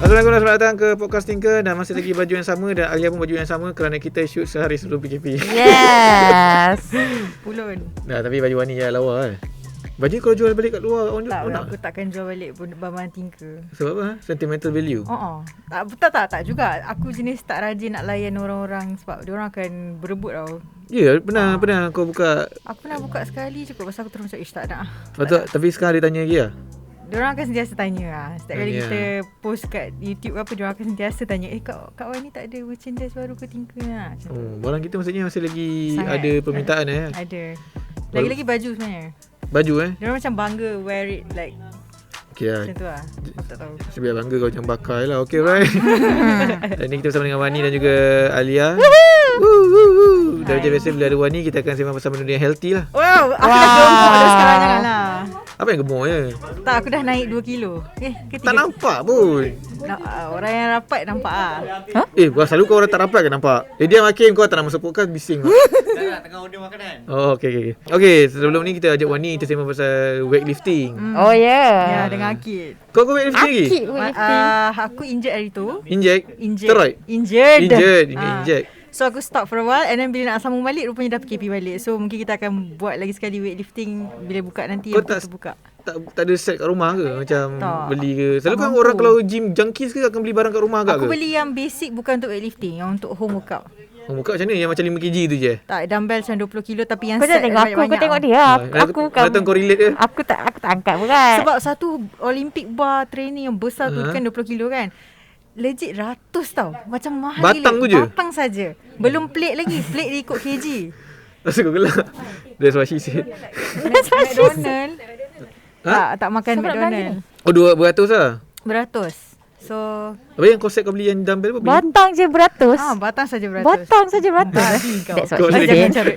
Assalamualaikum, selamat datang ke Podcast Tinker. Dan masih lagi baju yang sama dan Alia pun baju yang sama kerana kita shoot sehari sebelum PKP. Yes. Pulun. Nah, tapi baju Wani je lawa Baju kau jual balik kat luar orang Tak, nak? aku takkan jual balik pun barang Tinker. Sebab apa? Sentimental value. Tak juga. Aku jenis tak rajin nak layan orang-orang sebab diorang akan berebut tau. Ya, pernah kau buka. Aku pernah buka sekali cukup pasal aku terus macam tak nak. Betul, tapi sekarang dia tanya lagi lah. Diorang akan sentiasa tanya lah. Setiap kali Tanya. kita post kat YouTube ke apa, diorang akan sentiasa tanya, Kak Wani tak ada merchandise baru ke Tinker lah. Macam tu. Barang kita maksudnya masih lagi Sangat. ada permintaan Ada. Lagi-lagi baju sebenarnya. Baju Diorang macam bangga wear it like Okay lah. macam tu lah. Aku tak tahu. Sebiar bangga kau macam bakar lah. Okay, right. Dan ni kita bersama dengan Wani dan juga Alia. Dan macam biasa bila ada Wani, kita akan sembang pasal benda yang healthy lah. Wow, aku dah gemuk dah sekarang, janganlah. Apa yang gemuk je? Tak, aku dah naik 2 kilo. Ke 3 Tak nampak pun. orang yang rapat nampak ah. Selalu kau orang tak rapat kan nampak? Dia makin kau tak nak masuk podcast bising lah. Tak, tengah order makanan. Oh, okay. Okay, sebelum ni kita ajak Wani kita sembang pasal weightlifting. Oh yeah. Ya, dengan Akid. Kau weightlifting lagi? Akid weightlifting. Aku injured hari tu. Inject? Injured. Steroid? Injured. Inject. So aku stop for a while and then bila nak sambung balik rupanya dah PKP balik. So mungkin kita akan buat lagi sekali weightlifting bila buka nanti. Kau Yang tak- betul buka. Tak ada set kat rumah ke? Macam Tak. beli ke? Selalu Tak kan mampu. orang kalau gym junkies ke akan beli barang kat rumah agak Aku ke? beli yang basic bukan untuk weightlifting, yang untuk home workout. Buka macam mana? Yang macam 5 kg tu je? Tak, dumbbell macam 20 kilo tapi yang Kau set dah tengok aku, kau banyak-banyak. tengok dia. Aku kan. Datang kau relate ke? Aku tak angkat berat. Sebab satu Olympic bar training yang besar tu kan 20 kilo kan. Legit ratus tau. Macam mahal Batang gila. tu je? Batang saja. Belum plate lagi. Plate dia ikut kg. Rasa kau gelak. That's what she said. McDonald. Ha? Tak makan Sebab McDonald. Oh, 200 lah. Beratus. So Apa yang kau set kau beli yang dumbbell apa? Beli? Batang je beratus. batang saja beratus. Batang saja beratus. Kau. That's Kau what she Jangan said. carut.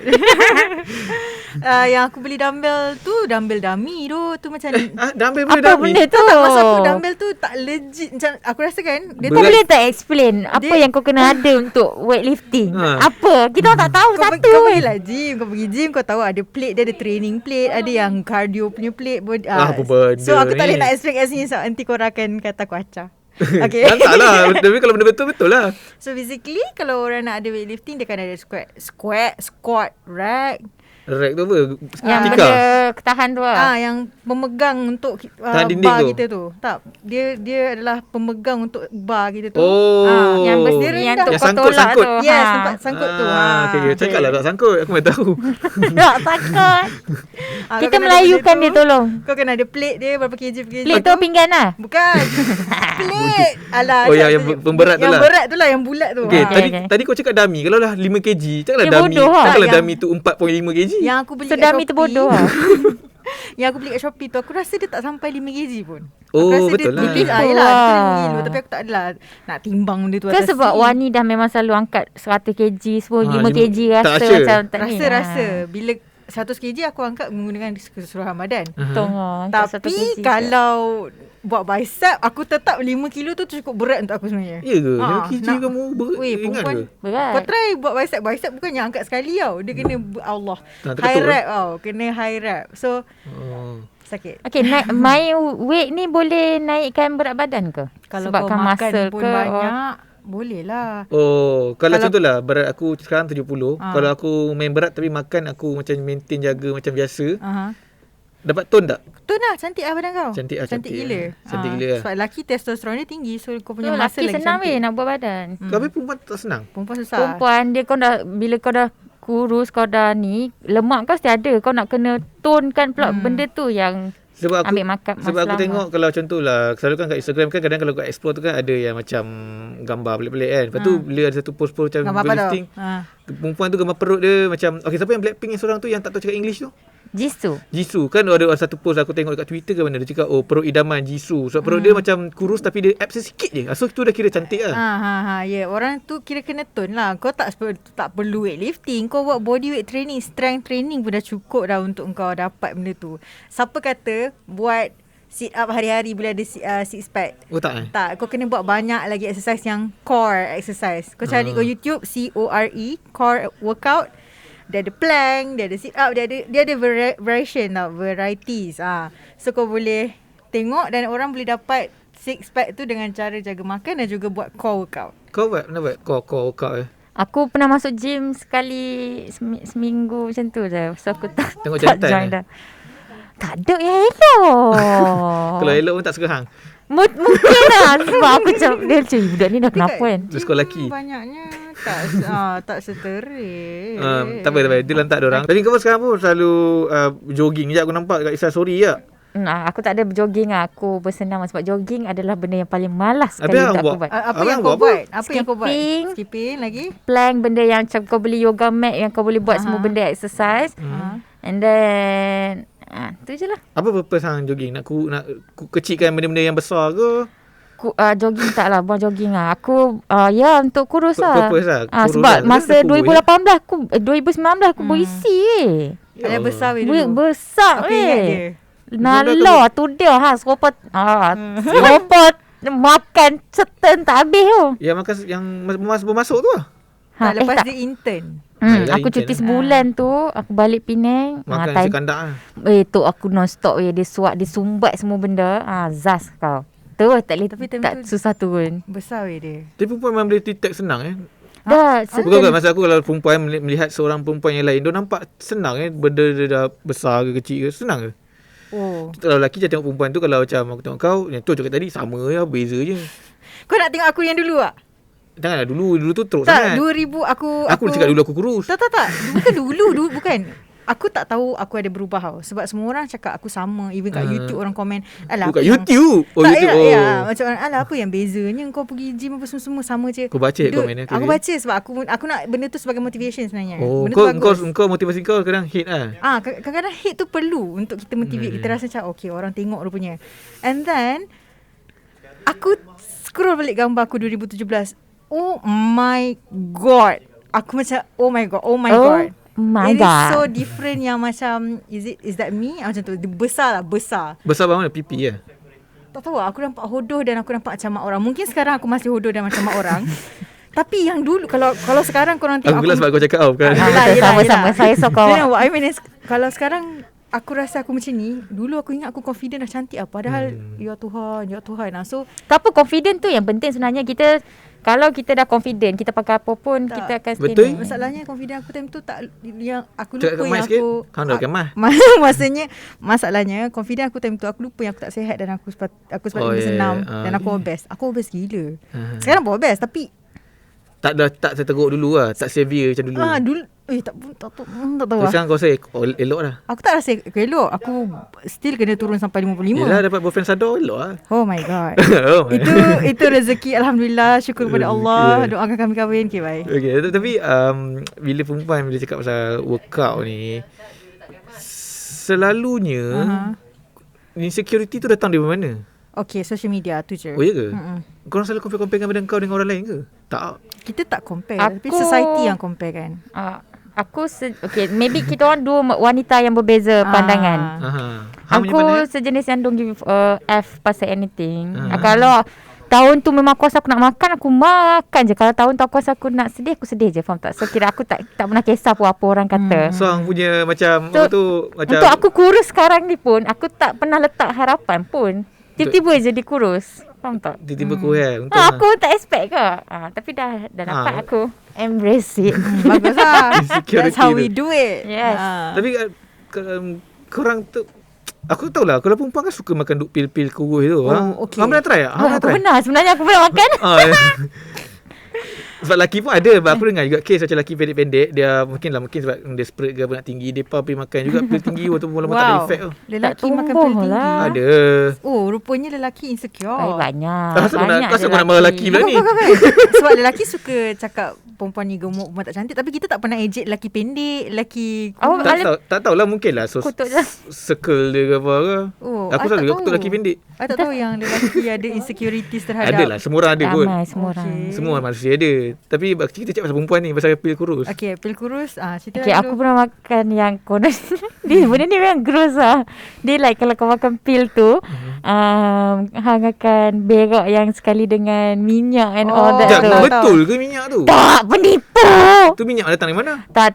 Yang aku beli dumbbell tu dumbbell dummy tu macam Dumbbell boleh Apa dummy? benda tu? tak masa aku dumbbell tu tak legit macam aku rasa kan dia Kau Berat. boleh tak explain apa Dia- yang kau kena ada untuk weightlifting? Ha. Apa? Kita orang tak tahu satu. Kau pergilah gym. Kau pergi gym kau tahu ada plate. Dia ada training plate. Ada yang cardio punya plate. Apa benda So aku tak boleh ni? nak explain kat sini. So nanti korang akan kata aku acah. Okay. Tak lah. Tapi kalau benda betul lah. So basically kalau orang nak ada weightlifting dia kan ada squat, rack. Rack tu apa? Yang Tika? benda ketahan tu lah. Yang pemegang untuk Tahan dinding bar tu? kita tu. Tak. Dia adalah pemegang untuk bar kita tu. Oh. Yang Dia besi yang rendah. untuk Yang kau tolak sangkut-sangkut. tu. Yes, tempat sangkut tu. Okay. Cakap lah tak sangkut. Aku mana tahu. Tak takut. Kau Kita kena ada melayukan benda dia tu. tolong. Kau kena ada plate dia berapa kg per kg. Plate tu pinggan lah. Bukan. Plate. Alah. Oh, Syah, yang pemberat tu lah. Yang berat tu lah, yang bulat tu. Okay, Okay, tadi kau cakap dummy. Kalau lah 5 kg, cakaplah Dia dummy. bodoh lah. Cakaplah Yang- dummy tu 4.5 kg. Yang aku beli So kat dummy tu Shopee, bodoh lah. Yang aku beli kat Shopee tu, aku rasa dia tak sampai 5 kg pun. Oh, Aku rasa betul dia, lah. Yelah, Betul dia kena lah. kilo. Tapi aku tak adalah nak timbang benda tu Ke atas sebab sini. Wani dah memang selalu angkat 100 kg semua 5 5 kg tak rasa rasa. macam tak ni. Rasa. Bila 100 kg aku angkat menggunakan keseluruhan badan. Tengok. Tapi kalau buat bicep, aku tetap 5 kilo tu cukup berat untuk aku sebenarnya. Ya ke? 5 Ah, kg nak- kamu berat? Weh, Ingat perempuan. ke? berat. Kau try buat bicep. Bicep bukannya angkat sekali tau. Dia kena Allah. Tak, High terketuk rep tau. Kena high rep. So Oh. sakit. Okay, main weight ni boleh naikkan berat badan ke? Kalau Sebabkan kau makan muscle pun ke? banyak, boleh lah. Oh, kalau Kalau- contohlah berat aku sekarang 70. Ah. Kalau aku main berat tapi makan aku macam maintain jaga macam biasa, Aha. dapat tone tak? Tu lah cantik lah badan kau. Cantik lah, Cantik cantik gila. lah. Cantik gila lah. Sebab lelaki testosteron dia tinggi. So kau punya So, muscle lelaki lagi senang cantik. weh nak buat badan. Tapi perempuan tak senang. Perempuan susah. Perempuan dia bila kau dah kurus, kau dah ni, lemak kau mesti ada. Kau nak kena tonekan pula benda tu yang Sebab aku ambil makan sebab aku masa tengok kalau contohlah selalu kan kat Instagram kan kadang kalau kau explore tu kan ada yang macam gambar pelik-pelik kan. Lepas tu bila ada satu post-post macam Gambar apa tau? weightlifting, perempuan tu gambar perut dia macam okay, siapa yang Blackpink yang seorang tu yang tak tahu cakap English tu? Jisoo. Jisoo kan ada satu post aku tengok dekat Twitter ke mana dia cakap oh perut idaman Jisoo. Sebab perut dia macam kurus tapi dia abs dia sikit je. So tu dah kira cantik lah. Ya, orang tu kira kena tone lah. Kau tak perlu weightlifting. Kau buat body weight training, strength training pun dah cukup dah untuk kau dapat benda tu. Siapa kata buat sit up hari-hari bila ada six pack? Oh tak eh? Tak, kau kena buat banyak lagi exercise yang core exercise. Kau cari kat YouTube CORE, core workout. Dia ada plank, dia ada sit up, dia ada variation tau, varieties. So kau boleh tengok dan orang boleh dapat six pack tu dengan cara jaga makan dan juga buat core workout. Kau pernah buat core workout Aku pernah masuk gym sekali seminggu macam tu je. So aku tak Tengok tak jantan join dah. Tak ada yang elok. Kalau elok pun tak suka hang. Mungkin lah. Sebab aku macam dia macam budak ni dah kenapa kan. Dia suka lelaki. Banyaknya tak seterik. Tak apa. Dia lantak dia orang. Tapi kau sekarang pun selalu jogging je. Aku nampak kat Insta story je. Aku tak ada jogging lah. Aku bersenam sebab jogging adalah benda yang paling malas sekali Habis untuk abang aku buat. Apa Abang yang buat kau apa? buat? Apa yang kau buat? Skipping. Skipping lagi? Plank, benda yang macam kau beli yoga mat yang kau boleh buat semua benda exercise. And then tu je lah. Apa purpose hang jogging? Nak kecilkan benda-benda yang besar ke? Jogging tak lah. Buat jogging lah. Aku untuk kurus lah. Purpose lah. Kurus Sebab lah. masa Kenapa 2018 2019 aku berisi Ada besar weh Duit dulu. besar Apa ingat dia? Nala tu dia seropot seropot makan certain tak habis tu. Yang makan yang bermasuk tu lah. Tak, lepas tak. dia intern. Alah, Aku cuti intern sebulan tu. Aku balik Penang. Makan nasi time kandak lah. tu aku non-stop dia suap, dia sumbat semua benda. Zas kau. Tu tak boleh Tapi time tak tu susah turun. besar weh dia. Tapi perempuan memang boleh detect senang Dah Bukan masa aku kalau perempuan melihat seorang perempuan yang lain, dia nampak senang benda dia dah besar ke kecil ke, senang ke? Oh. Kalau lelaki je tengok perempuan tu, kalau macam aku tengok kau, yang tu cakap tadi sama je, beza je. Kau nak tengok aku yang dulu tak? Janganlah dulu tu teruk Tak, sangat. 2000 Aku cakap dulu aku kurus. Tak. Bukan dulu bukan. Aku tak tahu aku ada berubah tau. Sebab semua orang cakap aku sama. Even kat YouTube orang komen. Alah, Bukan apa yang- YouTube. Oh, tak, YouTube. ya. Macam orang, alah apa yang bezanya kau pergi gym apa semua sama je. Kau baca komen Aku baca sebab aku nak benda tu sebagai motivation sebenarnya. Oh, benda tu bagus. kau motivasi kau kadang hate lah. Kadang-kadang hate tu perlu untuk kita motivate. Kita rasa macam okay, orang tengok rupanya. And then aku scroll balik gambar aku 2017. Oh my god. Aku macam oh my god. my It is God. so different yang macam is that me? Macam tu. Dia besar lah, besar. Besar banget pipi ya. Tak tahu lah, aku nampak hodoh dan aku nampak macam mak orang. Mungkin sekarang aku masih hodoh dan macam mak orang. Tapi yang dulu kalau sekarang korang tengok Aku gelas sebab kau cakap bukan. Sama-sama. Saya sokong. You know what I mean is, kalau sekarang aku rasa aku macam ni, dulu aku ingat aku confident dah cantik lah. Padahal ya Tuhan. So Tak apa, confident tu yang penting sebenarnya. Kita kalau kita dah confident, kita pakai apa pun Tak. kita akan Betul. standing. masalahnya confident aku time tu tak, yang aku Cakap lupa kat mic yang sikit. aku Kau dah pakai mic. Masalahnya confident aku time tu aku lupa yang aku tak sihat dan aku sepatutnya bersenam dan aku obes. Aku obes gila. Sekarang pun obes tapi Tak seteruk dulu lah. Tak severe macam dulu. dulu tak tahu Terus lah. sekarang kau say elok lah. Aku tak rasa elok. Aku still kena turun sampai 55. Yelah dapat boyfriend sadar elok lah. Oh my god. Oh my. itu rezeki, alhamdulillah, syukur kepada Allah. Doakan kami kahwin. Okay, bye. Okay, tapi bila perempuan bila cakap pasal workout ni, selalunya insecurity tu datang dari mana? Okay, social media tu je. Oh ya ke? Korang selalu compare-comparekan benda kau dengan orang lain ke? Tak. Kita tak compare, tapi society yang compare kan. Okay, maybe kita orang dua wanita yang berbeza pandangan. Hang punya Aku pandangan? sejenis yang don't give F pasal anything. Kalau tahun tu memang aku rasa aku nak makan, aku makan je. Kalau tahun tu aku rasa aku nak sedih, aku sedih je. Faham tak? So kira aku tak pernah kisah pun apa orang kata. So hang punya macam So, apa tu macam Untuk aku kurus sekarang ni pun, aku tak pernah letak harapan pun. Tiba-tiba je dikurus. Faham tak? tiba-tiba kurang. Untung lah. Aku tak expect ke. Tapi dah dapat aku embrace it. Bagus lah. Insecurity That's how we tu. do it. Yes. Tapi korang tu aku tahu lah kalau perempuan kan suka makan pil-pil kurus tu. okay. Hang pernah try tak? Hang pernah Aku try? pernah. Sebenarnya aku pernah makan. Sebab lelaki pun ada. Aku dengar juga kes macam lelaki pendek-pendek. Dia mungkin sebab desperate ke apa nak tinggi. Dia pergi makan juga pil tinggi. Waktu pun lama tak ada efek tu. Lelaki Tak makan tumbuh pil tinggi. lah. Ada. Oh, rupanya lelaki insecure. Banyak. Kenapa Banyak kau nak marah lelaki pula ni? Sebab lelaki suka cakap perempuan ni gemuk, perempuan tak cantik. Tapi kita tak pernah ejek lelaki pendek, lelaki Oh, Tak tahulah mungkin lah. So, kutuk je. circle dia ke apa ke. Oh, Aku I selalu tak kutuk tahu. lelaki pendek. I tak tahu yang lelaki ada insecurities terhadap. Ada lah. Semua orang ada pun. Ramai semua orang. Okay. Semua manusia ada. Tapi kita cakap pasal perempuan ni. Pasal pil kurus. Okay, pil kurus. Cerita Okay, aku pernah makan yang konon benda ni memang gross lah. Dia like kalau kau makan pil tu, hang akan berak yang sekali dengan minyak and all that Sekejap, tu. tak betul ke minyak tu? Tak, penipu. Tu minyak datang dari mana? Tak,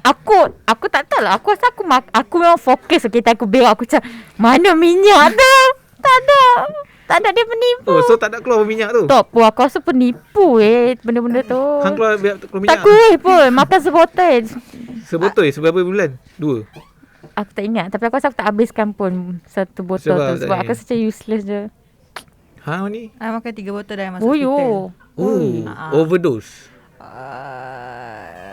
aku tak tahu lah. Aku rasa aku memang fokus. Okay, aku berak. Aku macam, mana minyak tu? Tak ada. Tak ada, dia penipu. Oh, so tak nak keluar minyak tu. Tak pun, aku rasa penipu benda-benda tu. Hang keluar minyak. Tak kuih pun, makan sebotol. Sebotol seberapa bulan? 2. Aku tak ingat, tapi aku rasa aku tak habiskan pun satu botol Sebab tu. Sebab tak aku rasa macam useless je. Ha ni? I makan 3 botol dah masuk hospital. Yo. Overdose.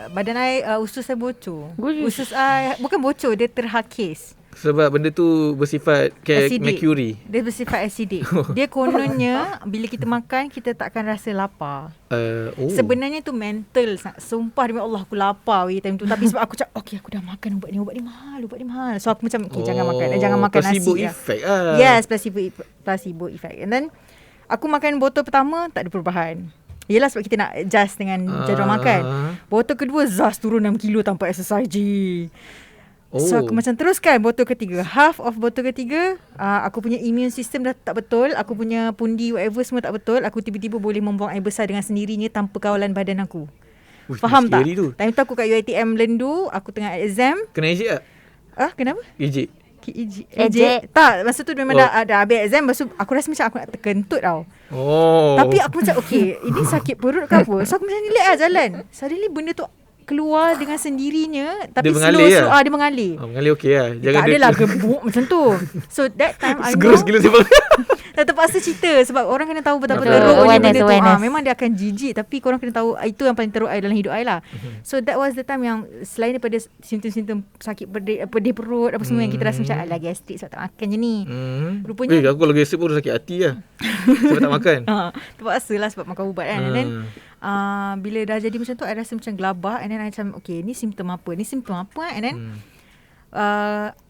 Badan I usus saya bocor. Uish. Usus I bukan bocor, dia terhakis. Sebab benda tu bersifat Acidic. mercury. Dia bersifat acidic. Dia kononnya bila kita makan kita takkan rasa lapar. Sebenarnya tu mental. Sumpah demi Allah aku lapar time tu. Tapi sebab aku cakap okay aku dah makan ubat ni mahal. So aku macam okay, jangan makan placebo nasi. effect lah. Yes, placebo effect. And then aku makan botol pertama tak ada perubahan. Yelah sebab kita nak adjust dengan jadual makan. Botol kedua zas turun 6 kilo tanpa exercise je. So aku macam teruskan botol ketiga. Half of botol ketiga aku punya immune system dah tak betul. Aku punya pundi whatever semua tak betul. Aku tiba-tiba boleh membuang air besar dengan sendirinya tanpa kawalan badan aku. Faham tak? Tu. Time tu aku kat UiTM Lendu. Aku tengah exam. Kena ejek tak? Kenapa? Ejek. Ejek. Tak, masa tu memang dah habis exam. Lepas tu aku rasa macam aku nak terkentut tau. Tapi aku macam okay, ini sakit perut ke apa? So aku macam relax lah jalan. Suddenly benda tu keluar dengan sendirinya. Tapi dia mengalir slow dia mengalir. Mengalir okey lah. Tak adalah gebuk macam tu. So that time I know Segerus gila sebab dah terpaksa cerita. Sebab orang kena tahu betapa Betul. teruknya benda tu. Awareness. Memang dia akan jijik. Tapi korang kena tahu itu yang paling teruk dalam hidup I lah. So that was the time yang selain daripada simptom-simptom sakit pedih perut apa semua yang kita rasa macam alah gastrik sebab tak makan je ni. Rupanya aku kalau gastrik pun sakit hati lah. Sebab tak makan. Terpaksa lah sebab makan ubat kan. And then bila dah jadi macam tu I rasa macam gelabah. And then I macam okay ni simptom apa and then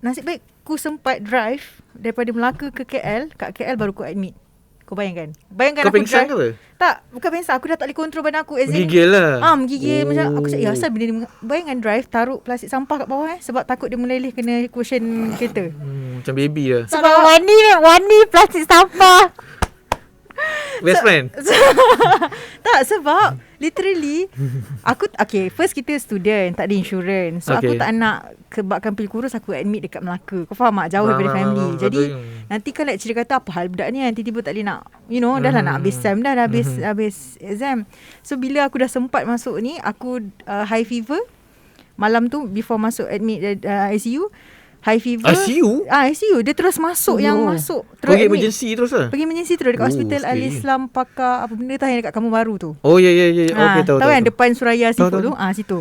nasib baik aku sempat drive daripada Melaka ke KL. Kat KL baru aku admit. Kau bayangkan Kau aku pingsan drive, ke apa? tak, bukan pingsan. Aku dah tak boleh kontrol badan aku. Menggigil lah. Menggigil macam aku cakap asal benda ni. Bayangkan drive taruh plastik sampah kat bawah sebab takut dia meleleh kena cushion kereta. Macam baby lah. Sebab wani plastik sampah. Best friend. Tak, sebab literally aku first kita student, tak ada insurance. So aku tak nak kebabkan pil kurus aku admit dekat Melaka. Kau faham tak? Jauh daripada family. Jadi nanti kan lecturer kata apa hal budak ni tiba-tiba tak boleh nak dah lah nak habis SEM dah habis exam. So bila aku dah sempat masuk ni, aku high fever. Malam tu before masuk admit ICU, high fever. ICU? ICU. Dia terus masuk yang masuk. Terus pergi emergency terus lah? Pergi emergency terus dekat hospital scary. Al-Islam Pakar apa benda tu yang dekat Kampung Baru tu. Oh ya. Okay, tahu. Tahu kan depan Suraya Seafood tahu. tu? Situ.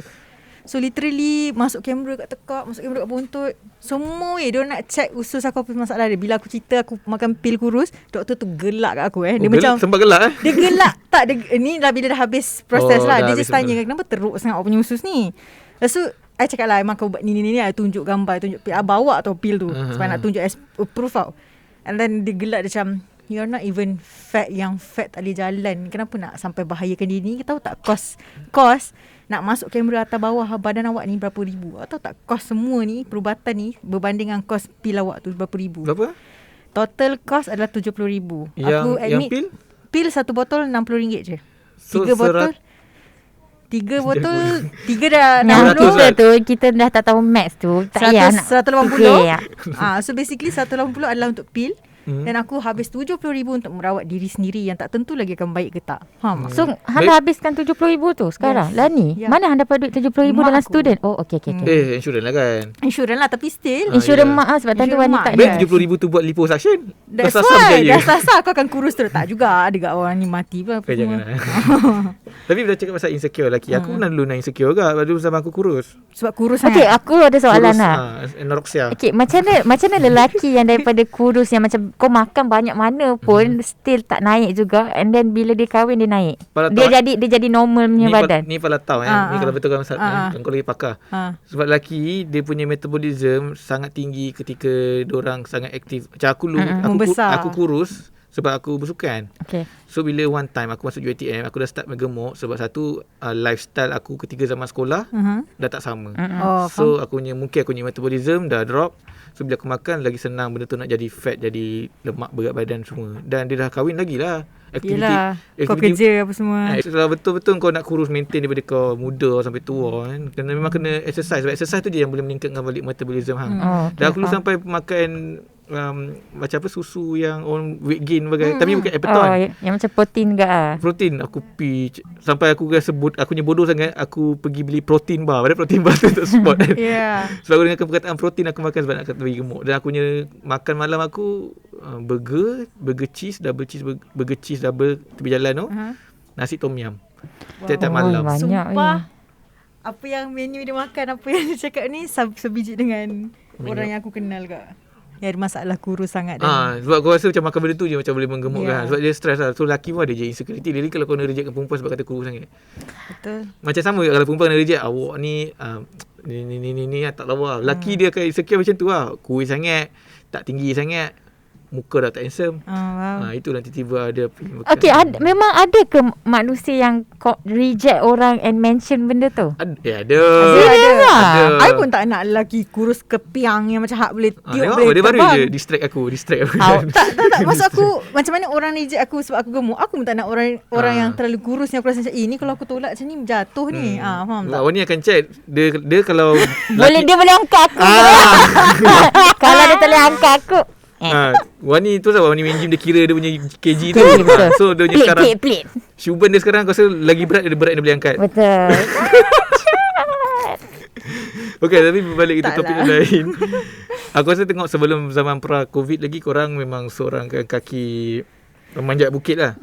So literally masuk kamera kat tekak, masuk kamera kat buntut. Semua dia nak check usus aku apa masalah dia. Bila aku cerita aku makan pil kurus, doktor tu gelak kat aku Dia macam sempat gelak dia gelak. Tak, ni dah bila dah habis proses lah. dah Dia habis just tanya kenapa teruk sangat awak punya usus ni. Lepas tu I cakap lah makan ubat ni I tunjuk gambar, tunjuk pil. Bawa tau pil tu sebab nak tunjuk as proof tau. And then dia gelak, dia macam you're not even fat, yang fat tak boleh jalan. Kenapa nak sampai bahayakan diri ni? Kita tahu tak cost nak masuk kamera atas bawah badan awak ni berapa ribu? Tahu tak cost semua ni perubatan ni berbanding dengan cost pil awak tu berapa ribu? Berapa? Total cost adalah 70,000. Aku admit yang pil satu botol RM60 je. So, 3 botol 3 botol 3 dah Yang 60. kita dah tak tahu max tu. Tak payah nak 180. So basically 180 adalah untuk pil. Dan aku habis 70,000 untuk merawat diri sendiri yang tak tentu lagi akan baik ke tak. Faham? So Han dah habiskan 70,000 tu sekarang. Yes. Lah ni. Ya. Mana Han dapat duit 70,000 Mak dalam aku. student? Oh okey. Insurans lah kan. Insurans lah tapi still Insurans ya. mak sebab tentu Insurans wanita mak. tak ada. Bet 70,000 tu buat liposuction. That's Dah sasar why. berjaya. Dah sasar aku akan kurus terus. Tak juga. Ada kat orang ni mati pun apa Jangan semua. lah. Tapi bila cakap pasal insecure lelaki, aku pernah dulu nak insecure juga. Dulu zaman aku kurus. Sebab kurus Okey, sangat. aku ada soalan Kurus, lah. anorexia. Okey, macam mana lelaki yang daripada kurus yang macam kau makan banyak mana pun still tak naik juga, and then bila dia kahwin dia naik. Pada Dia tahu, jadi normal punya badan. Ni pala tahu ni kalau betul kan kau lagi pakar. Sebab lelaki dia punya metabolism sangat tinggi ketika diorang sangat aktif. Macam Membesar. aku kurus sebab aku bersukan. Okey. So bila one time aku masuk UiTM, aku dah start bergemuk sebab satu lifestyle aku ketika zaman sekolah dah tak sama. So aku punya metabolism dah drop. So bila aku makan lagi senang benda tu nak jadi fat, jadi lemak berat badan semua. Dan dia dah kahwin lagi lah. Yelah, kau kerja apa semua. Kalau betul-betul kau nak kurus maintain daripada kau muda sampai tua kan, memang kena exercise. Sebab exercise tu je yang boleh meningkatkan balik metabolism hang. Dan aku dulu sampai makan macam apa susu yang orang weight gain bagai, tapi bukan Appleton. Yang macam protein ke Protein aku sampai aku rasa aku punya bodoh sangat, aku pergi beli protein bar. Padahal protein bar tu untuk sport kan. Sebab aku dengan perkataan protein aku makan sebab nak bagi gemuk. Dan aku punya makan malam aku burger cheese double tepi jalan tu. Nasi tom yum. Tiap-tiap malam. Sumpah. Apa yang menu dia makan, apa yang dia cakap ni sebiji dengan orang yang aku kenal kak. Yang ada masalah kurus sangat. Sebab aku rasa macam makan benda tu je macam boleh menggemukkan. Sebab dia stress lah. So lelaki pun ada je insecurity. Jadi kalau kau nak rejectkan perempuan sebab kata kurus sangat. Betul. Macam sama kalau perempuan kena reject, awak ni ni tak lawa. Lelaki dia akan insecure macam tu lah. Kurus sangat, tak tinggi sangat, muka dah tak handsome. Itu nanti tiba ada. Okay, memang ada ke manusia yang reject orang and mention benda tu? Ada. I pun tak nak lelaki kurus kepiang yang macam hak boleh tiup boleh dia baru terbang. je distract aku. Tak maksud aku macam mana orang reject aku sebab aku gemuk. Aku pun tak nak orang yang terlalu kurus yang aku rasa macam ni kalau aku tolak macam ni jatuh ni. Faham tak? Awak ni akan chat dia kalau dia boleh angkat aku. Kalau dia tak boleh angkat aku. Wani tu sebab Wani main gym dia kira dia punya kg tu. So dia punya sekarang Syuban dia sekarang aku rasa lagi berat, dia boleh angkat. Betul. Okay, tapi berbalik kita topik lain. Aku rasa tengok sebelum zaman pra-Covid lagi, korang memang seorang kaki memanjat bukit lah.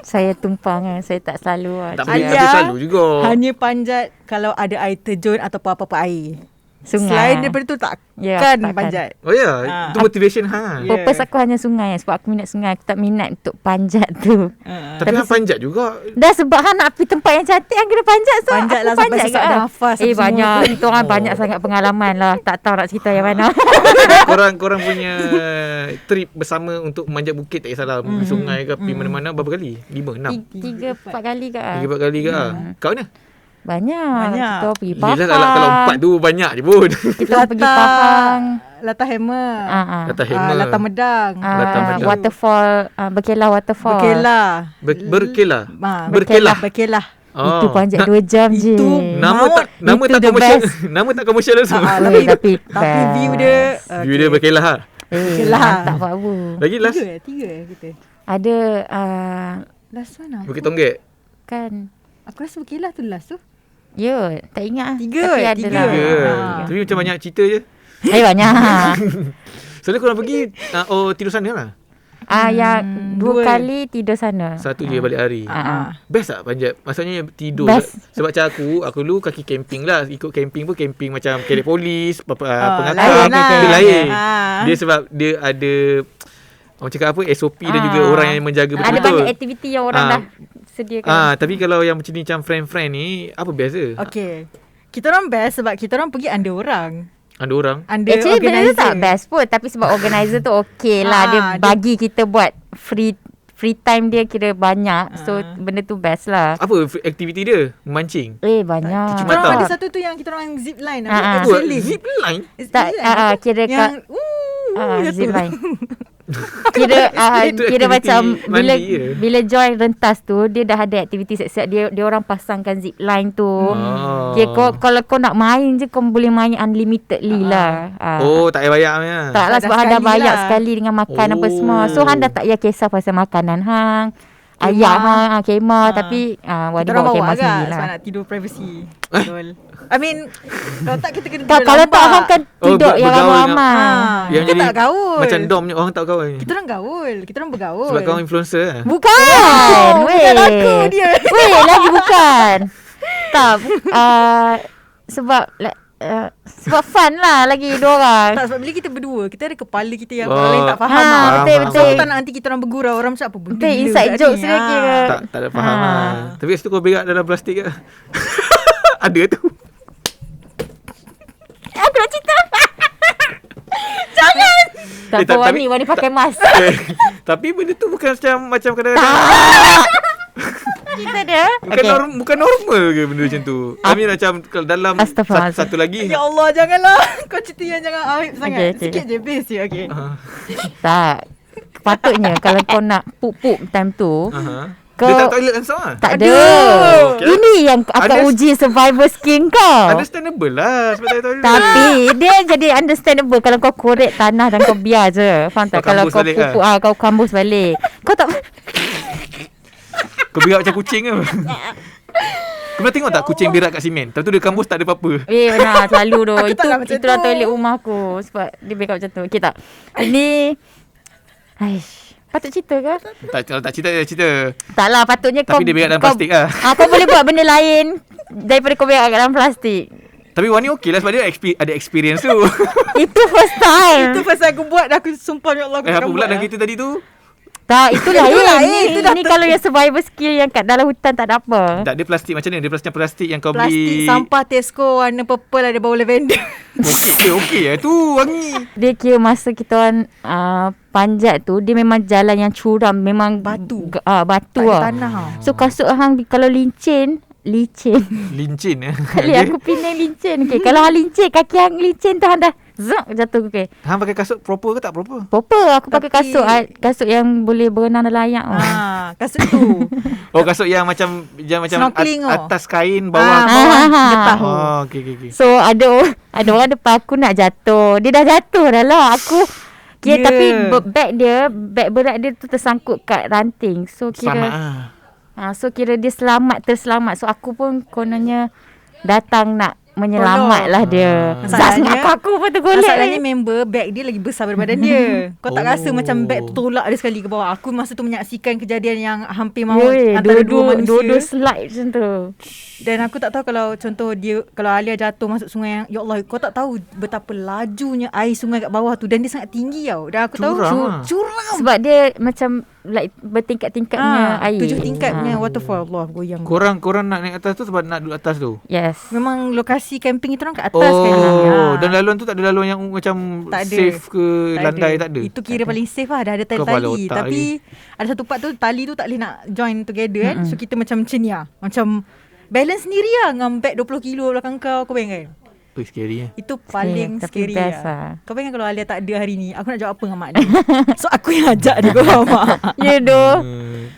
Saya tumpang saya tak selalu. Tak selalu juga. Hanya panjat kalau ada air terjun atau apa-apa air. Sungai. Selain daripada tu takkan panjat. Oh ya, itu motivation hang. Purpose aku hanya sungai sebab aku minat sungai. Aku tak minat untuk panjat tu. Tapi hang panjat juga. Dah sebab hang nak pergi tempat yang cantik, hang kena panjat. So panjat lah sampai sesak nafas. Banyak. Itu orang banyak sangat pengalaman lah. Tak tahu nak cerita yang mana. Korang punya trip bersama untuk manjat bukit tak kisahlah, sungai ke pergi mana-mana berapa kali? 5, 6? 3-4 kali ke? 3-4 kali ke? Kau ni? Banyak. Kita pergi Pahang. Yelah, kalau 4 tu banyak je pun. Kita pergi Pahang. Latah Hammer. Latah Medang. Waterfall. Berkelah waterfall. Berkelah. Itu panjat 2 jam je. Itu nama tak komersial langsung. Tapi view dia berkelah lah. Mantap Pak Bu. Lagi last? 3 kita. Ada last mana? Bukit Tonggek. Kan. Aku rasa berkelah tu last tu. Ya, tak ingat. 3. Tapi macam banyak cerita je. Banyak. Soalnya korang pergi tidur sana lah. Yang 2 kali tidur sana. 1 je balik hari. Best tak panjat? Maksudnya tidur. Sebab macam aku dulu kaki camping lah. Ikut camping pun camping macam kedai polis, pengakar. Dia lain. Dia sebab dia ada orang cakap apa, SOP dan juga orang yang menjaga betul-betul. Ada banyak aktiviti yang orang dah sediakan. Tapi kalau yang macam ni, macam friend-friend ni, apa biasa? Okay, kita orang best sebab kita orang pergi under orang. Actually benda tu tak best pun, tapi sebab organizer tu okey lah. Dia bagi kita buat free time dia kira banyak. So benda tu best lah. Apa aktiviti dia? Memancing? Banyak. Kita orang ada satu tu yang kita orang zip line. Zip line? Kira zip line. Kira macam bila join rentas tu, dia dah ada aktiviti siap-siap. Dia orang pasangkan zip line tu. Kalau kau nak main je, kau boleh main unlimitedly lah. Tak payah bayar punya. Tak lah, sebab dah bayar sekali dengan makan apa semua. So hang dah tak payah kisah pasal makanan hang, ayam hang, kemah. Tapi kita orang bawa agak sebab nak tidur privacy. Betul. I mean, kalau tak kita kena tidur kalau tak hang kan tidur yang ramai. Yang kita tak gaul. Macam dom ni orang tak gaul. Kita orang gaul. Kita orang bergaul. Sebab kau influencer. Bukan. Bukan aku dia. Lagi bukan. Tak. Sebab fun lah lagi dua orang. Tak, sebab bila kita berdua, kita ada kepala kita yang orang lain tak faham. Betul. So tak nak nanti kita orang bergurau. Orang macam apa benda inside jokes dia kira. Tak ada faham lah. Tapi kat situ kau berak dalam plastik ke? Ada tu. Aku nak cerita. Jangan. Tak apa Wani pakai mask. Tapi benda tu bukan macam kadang-kadang kita dia. Bukan normal ke benda macam tu? I mean macam dalam satu lagi. Ya Allah, janganlah. Kau cerita yang jangan aib sangat. Sikit je base je. Okay. Tak. Patutnya kalau kau nak pup time tu, Dia tak toilet langsung lah. Tak ada. Okay. Ini yang akan Ada- uji survival skill kau. Understandable lah sebab tak toilet. Tapi dia jadi understandable kalau kau korek tanah dan kau biar je. Faham tak? Kau Kalau kambus kau balik pupuk kau kambus balik. Kau tak Kau berak macam kucing ke? Kau pernah tengok tak kucing berak kat simen? Lepas tu dia kambus tak ada apa-apa. benar selalu tu. Aku taklah macam Itulah tu. toilet rumah aku sebab dia backup macam tu. Okey tak? Ini patut cerita ke? Kalau tak cerita, dia cerita. Taklah, patutnya Tapi kau dia berak dalam kau- plastik lah. Kau boleh buat benda lain daripada kau berak kat dalam plastik. Tapi Wani okey lah sebab dia ada experience tu. Itu first time. Itu pasal aku buat aku sumpah ya Allah aku Apa takkan pula buat dah kita tadi tu? Tak, itu lain. Itu dah Ini kalau yang survival skill yang kat dalam hutan tak ada apa. Tak, dia plastik macam ni. Dia plastik yang kau Plastik beli. sampah Tesco warna purple ada bau lavender. Okey lah tu wangi. Dia kira masa kita orang panjat tu, dia memang jalan yang curam, memang Batu. batu Tak ada lah. tanah. So kasut hang kalau licin. Lincin. Kali aku pinang licin. Okay, kalau hang licin, kaki hang licin tu hang dah zak jatuh. Okay. Hang pakai kasut proper ke tak proper? Proper aku pakai Tapi- kasut yang boleh berenang dalam air. Kasut tu. Oh, kasut yang macam Snorkeling atas kain bawah. Bawah getah. Oh, okey. So ada orang depan aku nak jatuh. Dia dah jatuh dah lah. Aku kira Yeah. tapi beg berat dia tu tersangkut kat ranting. So Selamat kira kira dia terselamat. So aku pun kononnya datang nak menyelamat lah dia. Zaz nak aku pun tergolek. Masalahnya member beg dia lagi besar daripada badan dia. Kau tak rasa macam beg tu tolak dia sekali ke bawah. Aku masa tu menyaksikan kejadian yang hampir maut antara dua manusia. Dua slide macam tu. Dan aku tak tahu kalau contoh dia, kalau Alia jatuh masuk sungai yang, ya Allah, kau tak tahu betapa lajunya air sungai kat bawah tu. Dan dia sangat tinggi tau. Dan aku tahu curam. Sebab dia macam like bertingkat-tingkatnya air. 7 tingkat punya waterfall. Allah, goyang. Korang nak naik atas tu sebab nak duduk atas tu. Yes. Memang lokasi camping itu orang kat atas sekali. Dan laluan tu tak ada laluan yang macam Tak ada. safe ke landai tak ada. Itu kira paling safe lah. Dah ada Kau kepala tali-tali. otak Tapi ada satu part tu tali tu tak boleh nak join together kan. So kita macam ni lah. Macam balance sendiri lah dengan bag 20 kilo belakang kau. Kau bayangkan? Scary Itu paling tapi scary best lah. Kau bayangkan kalau Alia tak ada hari ni, aku nak jawab apa dengan mak dia? So aku yang ajak dia. Kau faham tak? Ya doh.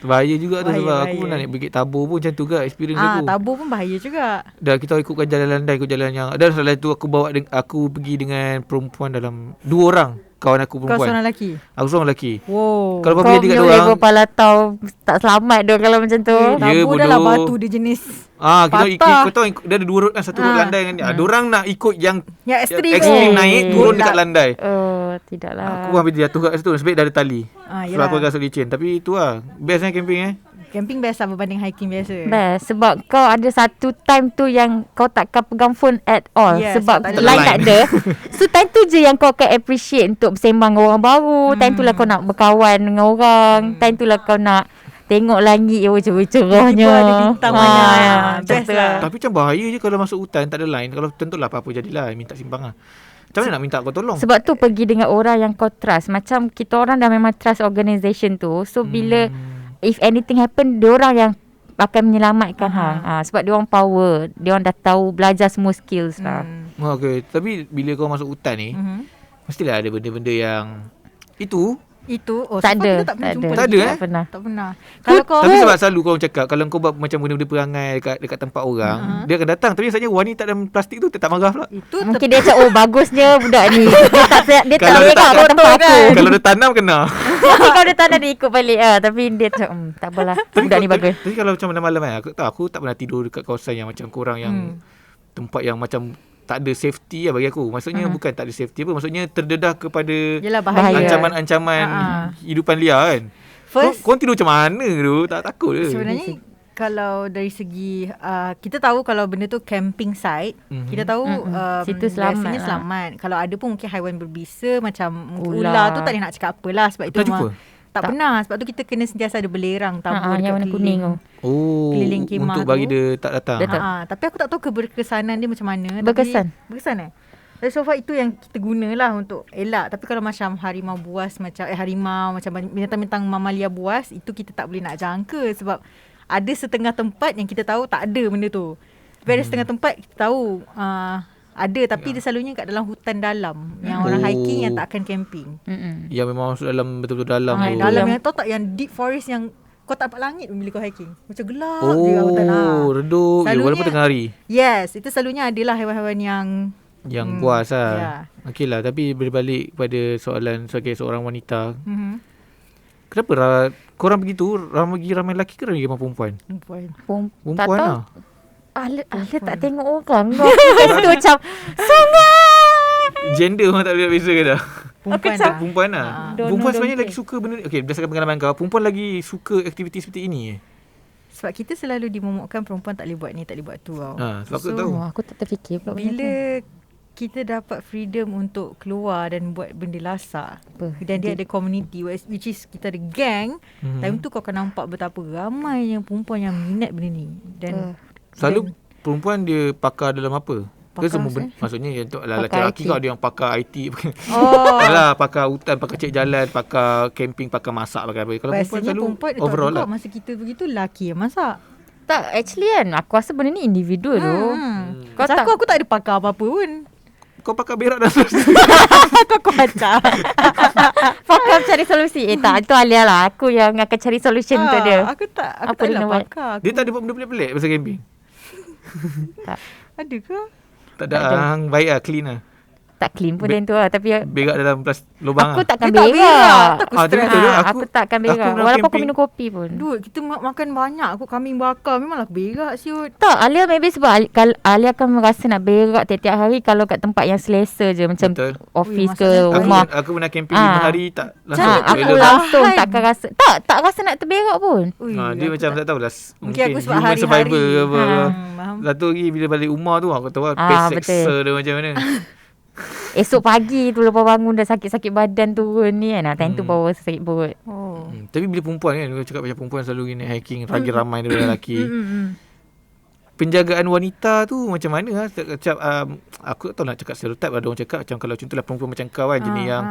Bahaya juga tu Bahaya, sebab aku bahaya. pun nak naik Bukit Tabur pun macam tu ke experience aku. Tabur pun bahaya juga. Dah kita ikutkan jalan landai, ikut jalan yang dan salah tu aku aku pergi dengan perempuan dalam 2 orang. Kawan aku Kau perempuan. seorang lelaki? Aku seorang lelaki. Wow. Kalau Kau apa jadi kat punya orang. level palatau tak selamat doh kalau macam tu. Ya, Tabur dah lah bodoh. batu dia jenis. Kita ikut, patah. kau tahu dia ada 2 road kan, satu road landai kan. Diorang nak ikut yang Yang ekstrim. ekstrim naik, turun Bulat. dekat landai. Oh, tidaklah. Aku hampir jatuh kat situ sebab dah ada tali. Sebab Yelah. aku kasut licin. Tapi itu lah best camping Camping best lah berbanding hiking biasa. Best sebab kau ada satu time tu yang kau takkan pegang phone at all. Yes, sebab tak ada line line. tak ada. So time tu je yang kau akan appreciate untuk bersembang dengan orang baru. Time tu lah kau nak berkawan dengan orang. Time tu lah kau nak tengok langit yang cerah-cerahnya. Tiba-tiba ada bintang banyak. Macam Best tu lah. Tapi macam bahaya je kalau masuk hutan tak ada line. Kalau tentulah apa-apa jadilah minta simpang lah. Macam mana nak minta kau tolong? Sebab tu pergi dengan orang yang kau trust. Macam kita orang dah memang trust organisation tu. So bila if anything happen, diorang yang akan menyelamatkan hang. Sebab diorang power. Diorang dah tahu belajar semua skills lah. Okay. Tapi bila kau masuk hutan ni, mestilah ada benda-benda yang itu. Itu Tak ada. kita tak pernah jumpa Tak lagi. ada, Tak pernah. Tak pernah. Kalau kau Tapi sebab selalu kau cakap kalau kau buat macam benda-benda perangai dekat tempat orang, dia akan datang. Tapi biasanya wanita dalam plastik tu tak marah pula. itu Mungkin dia cakap, oh bagusnya budak ni. Dia tak Kalau dia lekat tak kat tempat aku. Kalau dia tanam kena. Kalau dia tak nak dia ikut balik. Tapi dia cakap, tak apalah. Budak ni bagus. Tapi kalau macam malam-malam kan, aku tak pernah tidur dekat kawasan yang macam korang yang tempat yang macam tak ada safety lah bagi aku. Maksudnya bukan tak ada safety apa. Maksudnya terdedah kepada Yelah bahaya. ancaman-ancaman hidupan liar kan. First, Kau tidur macam mana tu? Tak takut ke? sebenarnya kalau dari segi kita tahu kalau benda tu camping site, kita tahu Situ selamat biasanya lah. selamat. Kalau ada pun mungkin haiwan berbisa macam Ular. ular tu tak boleh nak cakap apalah sebab itu Tak jumpa? tak pernah. Sebab tu kita kena sentiasa ada belerang tabur Yang dekat warna kuning tu. Oh, keliling kemah untuk tu. bagi dia tak datang. Dia tak. Tapi aku tak tahu keberkesanan dia macam mana. Berkesan? Berkesan Jadi so far itu yang kita gunalah untuk elak. Tapi kalau macam harimau buas macam harimau macam bintang-bintang mamalia buas, itu kita tak boleh nak jangka sebab ada setengah tempat yang kita tahu tak ada benda tu. Tapi ada setengah tempat kita tahu ada tapi dia selalunya kat dalam hutan dalam yang orang hiking yang tak akan camping. Yang memang masuk dalam betul-betul dalam tu. Dalam yang tahu tak yang deep forest yang kau tak dapat langit bila kau hiking. Macam gelap je kat hutan. Redup je walaupun tengah hari. Yes, itu selalunya adalah haiwan-haiwan yang puas lah. Yeah. Okey lah, tapi berbalik pada soalan sebagai seorang wanita. Kenapa korang begitu ramai lelaki ke ramai perempuan? Perempuan Tak tahu. lah. Alia tak tengok orang. Itu macam sangat. Gender orang tak boleh beza ke dah? Perempuan Lah. Perempuan sebenarnya lagi suka benda. Okey, berdasarkan pengalaman kau, perempuan lagi suka aktiviti seperti ini. Sebab kita selalu dimomokkan perempuan tak boleh buat ni, tak boleh buat tu tau. Sebab aku tahu. Aku tak terfikir pula. Bila kita dapat freedom untuk keluar dan buat benda lasak, dan dia ada community which is kita ada gang, time tu kau akan nampak betapa ramai yang perempuan yang minat benda ni. Dan selalu perempuan dia pakar dalam apa? Ke semua maksudnya untuk lelaki kau ada yang pakar IT. Alah, pakar hutan, pakar cek jalan, pakar camping, pakar masak, pakar apa. Kalau perempuan selalu overall lah. Masa kita begitu lelaki yang masak. Tak, actually kan aku rasa benda ni individu tu. Kau tak, aku tak ada pakar apa-apa pun. Kau pakar berak dah selesai. Kau kacau. Pakar cari solusi. Tak, itu Alia lah. Aku yang akan cari solution untuk dia. Aku tak adalah pakar. Dia tak ada buat benda pelik-pelik pasal camping? Tak. Ada ke? Tak ada. Baik lah, clean lah. Tak clean pun dia tu lah. Tapi berak dalam lubang aku lah. takkan Dia tak berak. Aku takkan berak. Walaupun aku minum kopi pun. Dude, kita makan banyak. Aku kambing bakar. Memanglah aku berak siut. Tak, Alia maybe sebab Alia akan merasa nak berak tiap-tiap hari kalau kat tempat yang selesa je. Macam office ke rumah. Aku pernah camping 5 hari tak langsung. Aku langsung takkan rasa. Tak rasa nak terberak pun. Dia macam tak tahulah. Mungkin aku sebab human hari-hari survival ke apa. Satu lagi bila balik rumah tu aku tahu pace seksa dia macam mana. Esok pagi tu lepas bangun dah sakit-sakit badan turun ni kan. Time tu bawa sakit perut. Tapi bila perempuan kan, kau cakap macam perempuan selalu naik hiking, lagi ramai daripada lelaki. Penjagaan wanita tu macam mana? Aku tak tahu nak cakap stereotip. Ada orang cakap macam kalau contohlah perempuan macam kau kan, jenis yang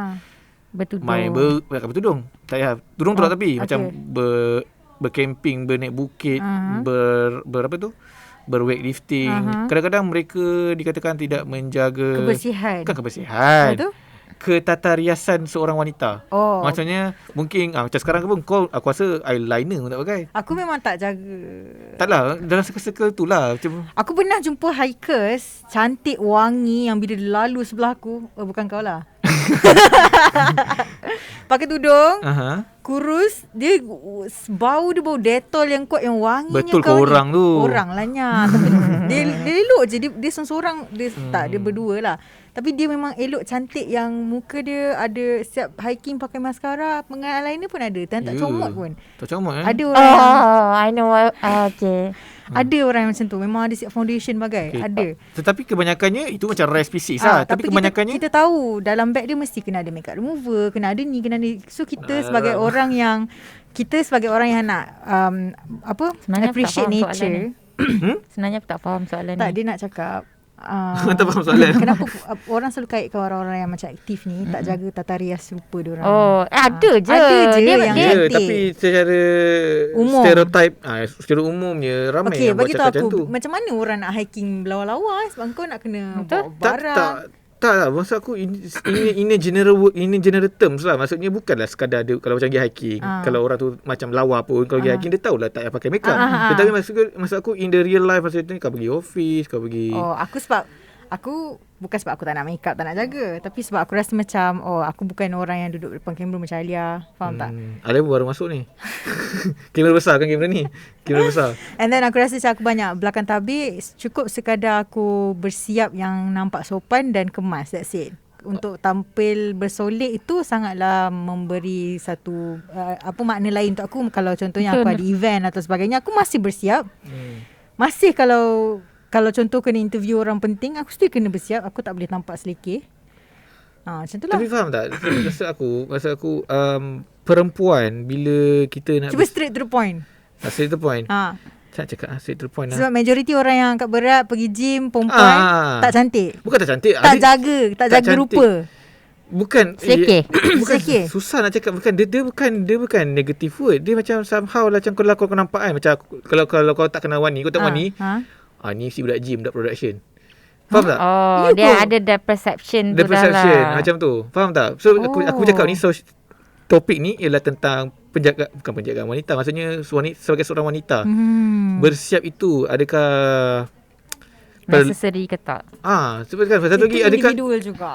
main bertudung. Tak payah tudung tu lah, tapi macam bercamping, bernaik bukit, apa tu? Berweightlifting. Kadang-kadang mereka dikatakan tidak menjaga kebersihan. Bukan kebersihan. Ketatariasan seorang wanita. Maksudnya mungkin macam sekarang pun kau aku rasa eyeliner pun tak pakai. Aku memang tak jaga. Taklah, dalam circle tu lah. Macam aku pernah jumpa hikers cantik wangi yang bila dia lalu sebelah aku, bukan kau lah. Pakai tudung, kurus, dia bau Dettol yang kuat, yang wanginya. Betul ke orang tu? Orang lah nya. Tapi dia elok je, dia seorang, dia tak, dia berdua lah. Tapi dia memang elok, cantik, yang muka dia ada siap hiking pakai maskara, pengal eyeliner pun ada. Tak comot pun. Tak comot Ada orang I know. Okay. Ada orang yang macam tu. Memang ada siap foundation bagai. Ada. Tetapi kebanyakannya itu macam rare species lah. Tapi kebanyakannya kita tahu dalam beg dia mesti kena ada makeup remover, kena ada ni, kena ada. So kita sebagai orang yang nak sebenarnya appreciate nature. Sebenarnya aku tak faham soalan ni. Tak, dia nak cakap tak faham soalan. Kenapa orang selalu kaitkan orang-orang yang macam aktif ni tak jaga tata rias rupa diorang? Ada je dia tapi secara umum, stereotype secara umumnya ramai yang buat cakap macam tu. Macam mana orang nak hiking lawa-lawa sebab kau nak kena bawa barang? Tak lah, maksud aku in a general terms lah. Maksudnya bukanlah sekadar dia, kalau macam pergi hiking, kalau orang tu macam lawa pun, kalau pergi hiking dia tahulah tak payah pakai makeup. Tetapi maksud aku in the real life, maksudnya kau pergi office, kau pergi Bukan sebab aku tak nak makeup, tak nak jaga, tapi sebab aku rasa macam aku bukan orang yang duduk depan kamera macam Alia. Faham tak? Alia baru masuk ni. Kamera besar kan kamera ni. Kamera besar. And then aku rasa macam aku banyak belakang tabir, cukup sekadar aku bersiap yang nampak sopan dan kemas. That's it. Untuk tampil bersolek itu sangatlah memberi satu makna lain untuk aku. Kalau contohnya aku ada event atau sebagainya, aku masih bersiap. Masih kalau contoh kena interview orang penting, aku still kena bersiap. Aku tak boleh tampak selekeh. Macam tu lah. Tapi faham tak? Rasa aku perempuan bila kita nak cuba straight to the point. Straight to the point. Tak cakap straight to the point lah. Sebab majoriti orang yang angkat berat, pergi gym, perempuan tak cantik. Bukan tak cantik, tak jaga rupa. Bukan selekeh. Bukan susah nak cakap. Bukan dia bukan negative word. Dia macam somehow lah, macam kalau kau nampak kan, macam kalau kau tak kenal Wani, kau tak Wani, ni si budak gym, budak production. Faham tak? Dia ada the perception tu dalam macam tu. Faham tak? So aku cakap ni, so topik ni ialah tentang bukan penjagaan wanita, maksudnya sebagai seorang wanita. Bersiap itu adakah necessary ke tak? Sebabkan satu lagi adakah individual juga.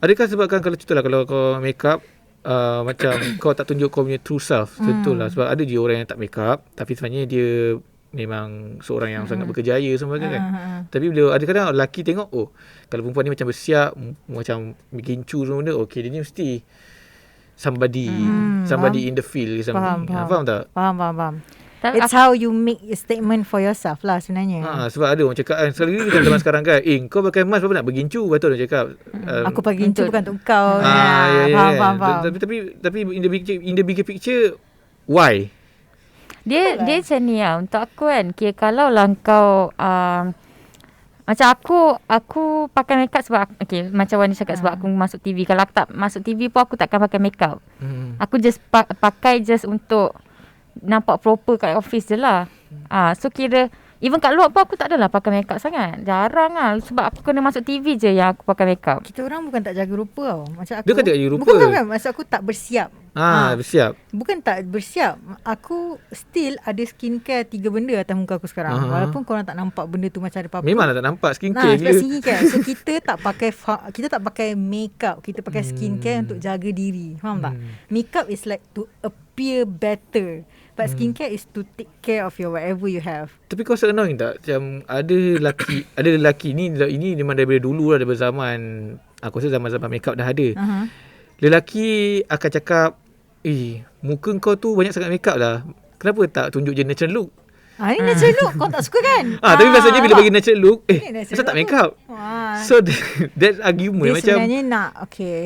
Adakah sebabkan kalau contohlah kalau kau make up macam kau tak tunjuk kau punya true self. Contohlah sebab ada je orang yang tak make up tapi sebenarnya dia memang seorang yang sangat berkejaya semua kan. Tapi bila ada kadang lelaki tengok kalau perempuan ni macam bersiap, macam gincu semua benda, okey dia ni mesti somebody in the field. Faham tak? Faham. It's how you make a statement for yourself lah sebenarnya. Sebab ada orang cakap kan, sekali ni zaman sekarang kan, kau pakai mask apa nak bergincu, betul orang cakap. Aku pakai gincu bukan untuk kau. Faham. Tapi in the bigger picture, why? Dia macam ni lah. Untuk aku kan, kalau lah kau macam aku pakai makeup sebab macam Wani cakap sebab aku masuk TV. Kalau aku tak masuk TV pun aku takkan pakai makeup. Aku just pakai just untuk nampak proper kat office je lah. So kira even kat luar pun aku tak adalah pakai makeup sangat. Jarang lah. Sebab aku kena masuk TV je yang aku pakai makeup. Kita orang bukan tak jaga rupa tau. Macam aku. Dia kan tak jaga rupa. Bukan. Maksud aku tak bersiap. Bersiap. Bukan tak bersiap. Aku still ada skincare 3 benda atas muka aku sekarang. Walaupun korang tak nampak benda tu macam ada apa-apa. Memanglah tak nampak skincare. Skincare. So kita tak pakai makeup. Kita pakai skincare untuk jaga diri. Faham tak? Makeup is like to appear better. But skincare is to take care of your whatever you have. Tapi kau rasa annoying tak? Macam ada lelaki ni, ini memang daripada dulu lah, daripada zaman, aku rasa zaman-zaman makeup dah ada. Lelaki akan cakap, muka kau tu banyak sangat makeup lah. Kenapa tak tunjuk je natural look? Ni natural look. Kau tak suka kan? Tapi maksudnya bila bagi natural look, kenapa tak make up? So that argument dia macam sebenarnya nak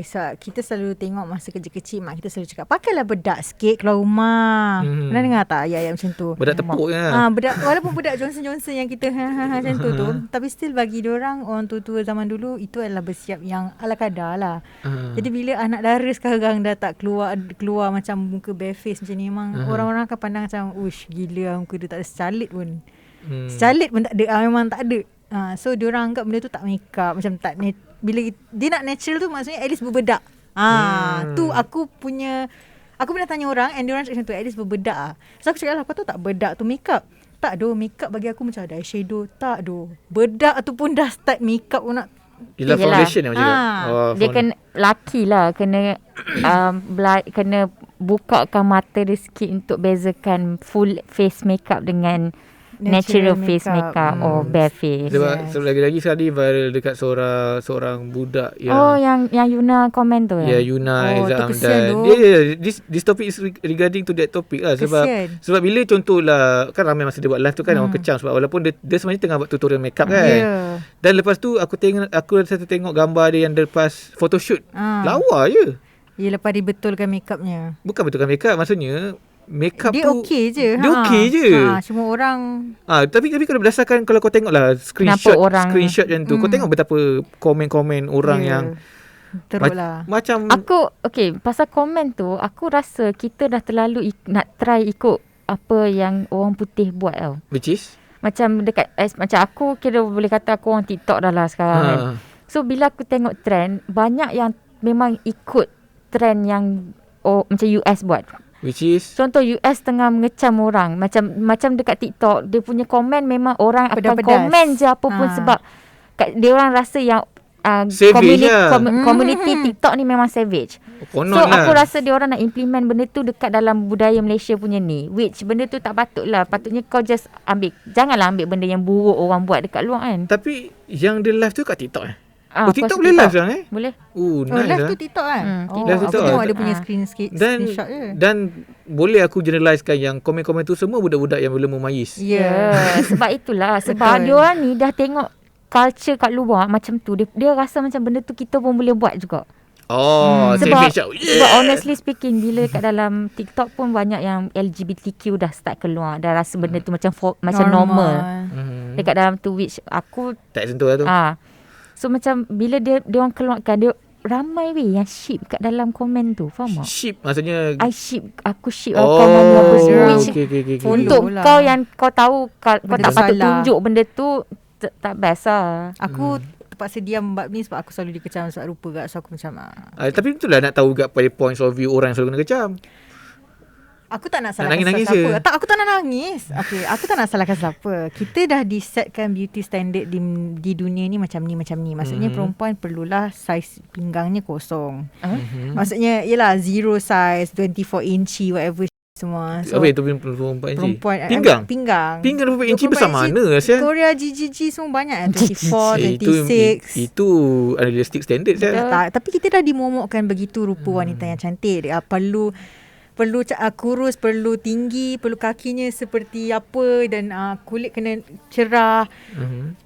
so kita selalu tengok masa kerja kecil mak kita selalu cakap pakailah bedak sikit keluar rumah. Pernah dengar tak ayat-ayat macam tu? Bedak tepuk kan? Bedak, walaupun bedak Johnson yang kita macam tu tapi still bagi diorang orang tua-tua zaman dulu itu adalah bersiap yang ala kadar lah. Jadi bila anak dara sekarang dah tak keluar macam muka bare face macam ni, memang orang-orang akan pandang macam ush gila muka dia tak ada secalit pun. Secalit pun tak ada, memang tak ada. So diorang anggap benda tu tak make up, macam tak bila dia nak natural tu maksudnya at least berbedak. Tu aku pernah tanya orang and diorang cakap macam tu, at least berbedak . So aku cakap lah, kau tahu tak bedak tu make up? Tak doh, make up bagi aku macam ada eyeshadow. Tak doh, bedak tu pun dah start make up pun nak. Ialah foundation yang macam dia kena laki lah, kena kena bukakan mata dia sikit untuk bezakan full face makeup dengan natural face makeup or bare face. Sebab lagi-lagi sekali viral dekat seorang budak yang Yuna komen tu Yuna Izzah Hamdan. This topic is regarding to that topic lah. Sebab bila contohlah kan ramai masa dia buat live tu kan orang kecam sebab walaupun dia sebenarnya tengah buat tutorial makeup kan. Dan lepas tu aku tengok gambar dia yang lepas photoshoot. Lawa je. Ya, lepas dia betulkan makeupnya. Bukan betulkan makeup, maksudnya makeup dia tu okey je. Dia okey je. Semua orang tapi kalau berdasarkan kalau kau tengoklah screenshot yang tu, kau tengok betapa komen-komen orang yang teruklah. Macam aku pasal komen tu aku rasa kita dah terlalu nak try ikut apa yang orang putih buat tau. Which is macam dekat macam aku kira boleh kata aku orang TikTok dah lah sekarang kan. So bila aku tengok trend, banyak yang memang ikut trend yang macam US buat. Which is contoh US tengah mengecam orang macam dekat TikTok dia punya komen memang orang akan komen je apa pun sebab dia orang rasa yang community TikTok ni memang savage. Aku rasa dia orang nak implement benda tu dekat dalam budaya Malaysia punya ni, which benda tu tak patut lah. Patutnya kau just janganlah ambil benda yang buruk orang buat dekat luar kan. Tapi yang dia live tu kat TikTok TikTok boleh live sekarang Boleh. Nice live tu TikTok kan? Live TikTok. Aku tengok ada punya screenshot je. Dan boleh aku generalisekan yang komen-komen tu semua budak-budak yang belum memayis. Sebab itulah. Sebab dia orang ni dah tengok culture kat luar macam tu. Dia rasa macam benda tu kita pun boleh buat juga. Sebab honestly speaking, bila kat dalam TikTok pun banyak yang LGBTQ dah start keluar. Dah rasa benda tu macam normal. Dekat dalam tu, which aku tak sentuh lah tu. So macam bila dia orang keluarkan, dia ramai yang ship kat dalam komen tu. Faham tak? Ship maksudnya aku ship komen aku okay. Untuk kau yang kau tahu kau tak patut tunjuk benda tu, tak best lah. Aku terpaksa diam bab ni sebab aku selalu dikecam sebab rupa kat. So aku macam tapi itulah nak tahu juga pada points of view orang yang selalu kena kecam. Aku tak nak salahkan nangis siapa. je. Tak, aku tak nak nangis. Okay, aku tak nak salahkan siapa. Kita dah disetkan beauty standard di dunia ni macam ni. Maksudnya perempuan perlulah saiz pinggangnya kosong. Maksudnya yelah 0 size, 24 inci, whatever semua. So, apa itu perempuan inci? Pinggang 24 inci besar mana Asia? Korea GGG semua banyak 24, 26. Itu unrealistic standard saya. Tapi kita dah dimomokkan begitu rupa wanita yang cantik. Perlu kurus, perlu tinggi, perlu kakinya seperti apa, dan kulit kena cerah,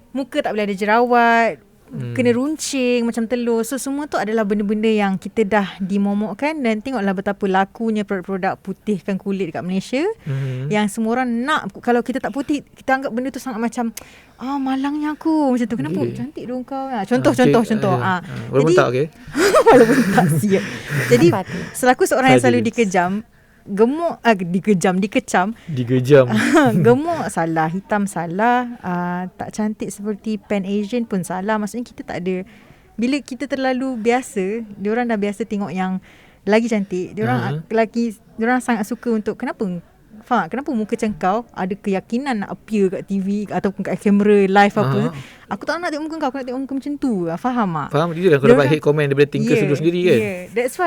muka tak boleh ada jerawat, kena runcing macam telur. So semua tu adalah benda-benda yang kita dah dimomokkan. Dan tengoklah betapa lakunya produk-produk putihkan kulit dekat Malaysia, yang semua orang nak. Kalau kita tak putih, kita anggap benda tu sangat macam malangnya aku macam tu. Kenapa cantik dong kau? Contoh. Walaupun tak walaupun tak siap. Jadi selaku seorang yang selalu dikecam, gemuk salah, hitam salah, tak cantik seperti Pan Asian pun salah. Maksudnya kita tak ada, bila kita terlalu biasa, diorang dah biasa tengok yang lagi cantik, diorang sangat suka untuk kenapa muka macam kau ada keyakinan nak appear kat TV ataupun kat kamera live apa. Aku tak nak tengok muka kau, aku nak tengok muka macam tu. Faham tak? Faham. Dia kau dapat hate comment daripada tinker sendiri kan. That's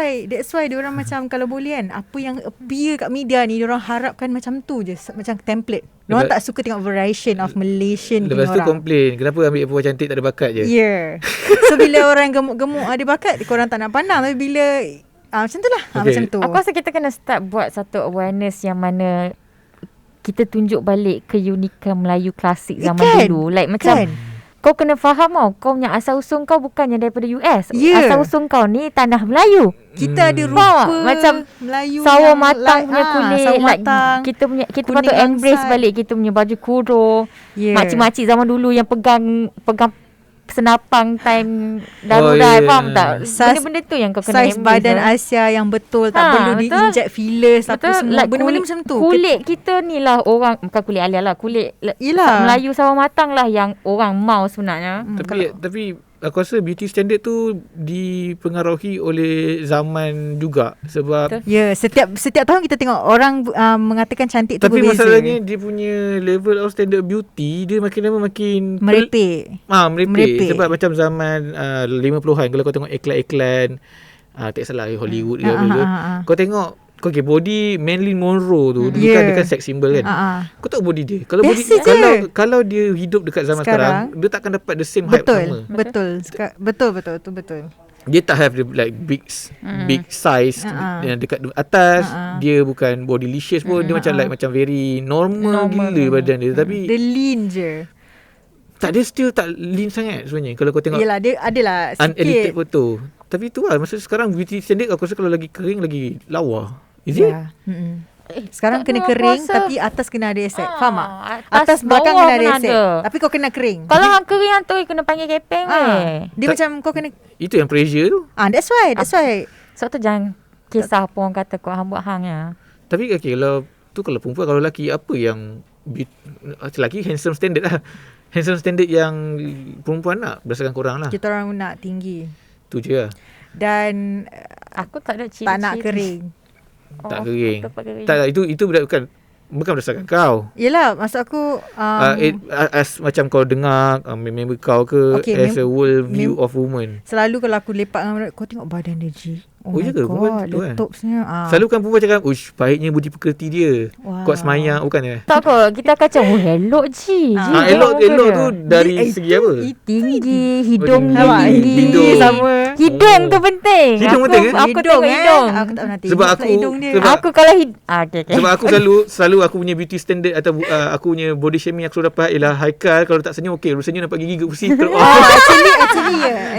why diorang macam kalau boleh kan, apa yang appear kat media ni diorang harapkan macam tu je, macam template. Diorang tak suka tengok variation of Malaysian punya orang. Lepas tu complain, kenapa ambil perempuan cantik tak ada bakat je. So bila orang gemuk-gemuk ada bakat, korang tak nak pandang. Tapi bila macam tu lah. Macam tu. Aku rasa kita kena start buat satu awareness yang mana kita tunjuk balik keunikan Melayu klasik zaman dulu. Like macam kau kena faham kau punya asal usul kau bukannya daripada US. Asal usul kau ni tanah Melayu. Kita ada rupa macam Melayu sawo matang punya kulit. Sawo matang, kita patut embrace balik kita punya baju kurung. Makcik-makcik zaman dulu yang pegang senapang time darurat. Faham tak? Benda-benda tu yang kau kena embrace. Saiz badan Asia yang betul. Tak perlu di-inject fillers apa semua. Benda-benda macam tu. Kulit kita ni lah orang, bukan kulit alia lah, kulit Melayu sawo matang lah yang orang mau sebenarnya. Tapi aku rasa beauty standard tu dipengaruhi oleh zaman juga. Sebab setiap tahun kita tengok orang mengatakan cantik tu tapi berbeza. Tapi masalahnya dia punya level of standard beauty dia makin lama makin merepek. Merepek. Sebab macam zaman 50-an, kalau kau tengok iklan-iklan tak salah Hollywood kau tengok body Marilyn Monroe tu dia kan sex symbol kan. Kau tahu body dia. Kalau dia hidup dekat zaman sekarang dia takkan dapat the same hype sama. Betul. Dia tak have the like big size yang dekat atas. Dia bukan bodylicious pun. Dia macam very normal gila badan dia. Tapi dia lean je. Dia still tak lean sangat sebenarnya. Kalau kau tengok yelah, dia adalah sikit unedited photo. Tapi tu lah, masa sekarang beauty standard aku rasa kalau lagi kering lagi lawa. Is it? Sekarang kena kering tapi atas kena ada aset. Faham tak? Atas belakang kena ada aset. Tapi kau kena kering. Kalau hang kering tu kena panggil kepeng dia macam kau kena. Itu yang pressure tu. That's why. So tu jangan kisah apa orang kata kau hang buat hang ya. Tapi kalau perempuan, kalau lelaki apa yang lelaki handsome standard lah. Handsome standard yang perempuan nak berdasarkan korang lah. Kita orang nak tinggi. Tu je lah. Dan aku tak ada ciri-ciri. Tak nak kering. Tak kering. Tak, itu bukan berdasarkan kau. Yelah, maksud aku as macam kau dengar member kau ke as a world view of woman. Selalu kalau aku lepak dengan mereka, kau tengok badan dia G. Oh my god, letopsnya. Selalu kan perempuan cakap, baiknya budi pekerti dia. Kuat semayang, bukan tak kok, kita akan macam elok G. Elok tu dari segi apa? Tinggi, hidung tinggi. Sama. Hidung tu penting. Hidung penting kan? Aku tengok hidung. Aku tak pernah tengok sebab hidung dia. Aku kalau sebab aku selalu aku punya beauty standard atau aku punya body shaming aku dapat ialah Haikal kalau tak senyum okey, senyum nampak gigi kursi terus.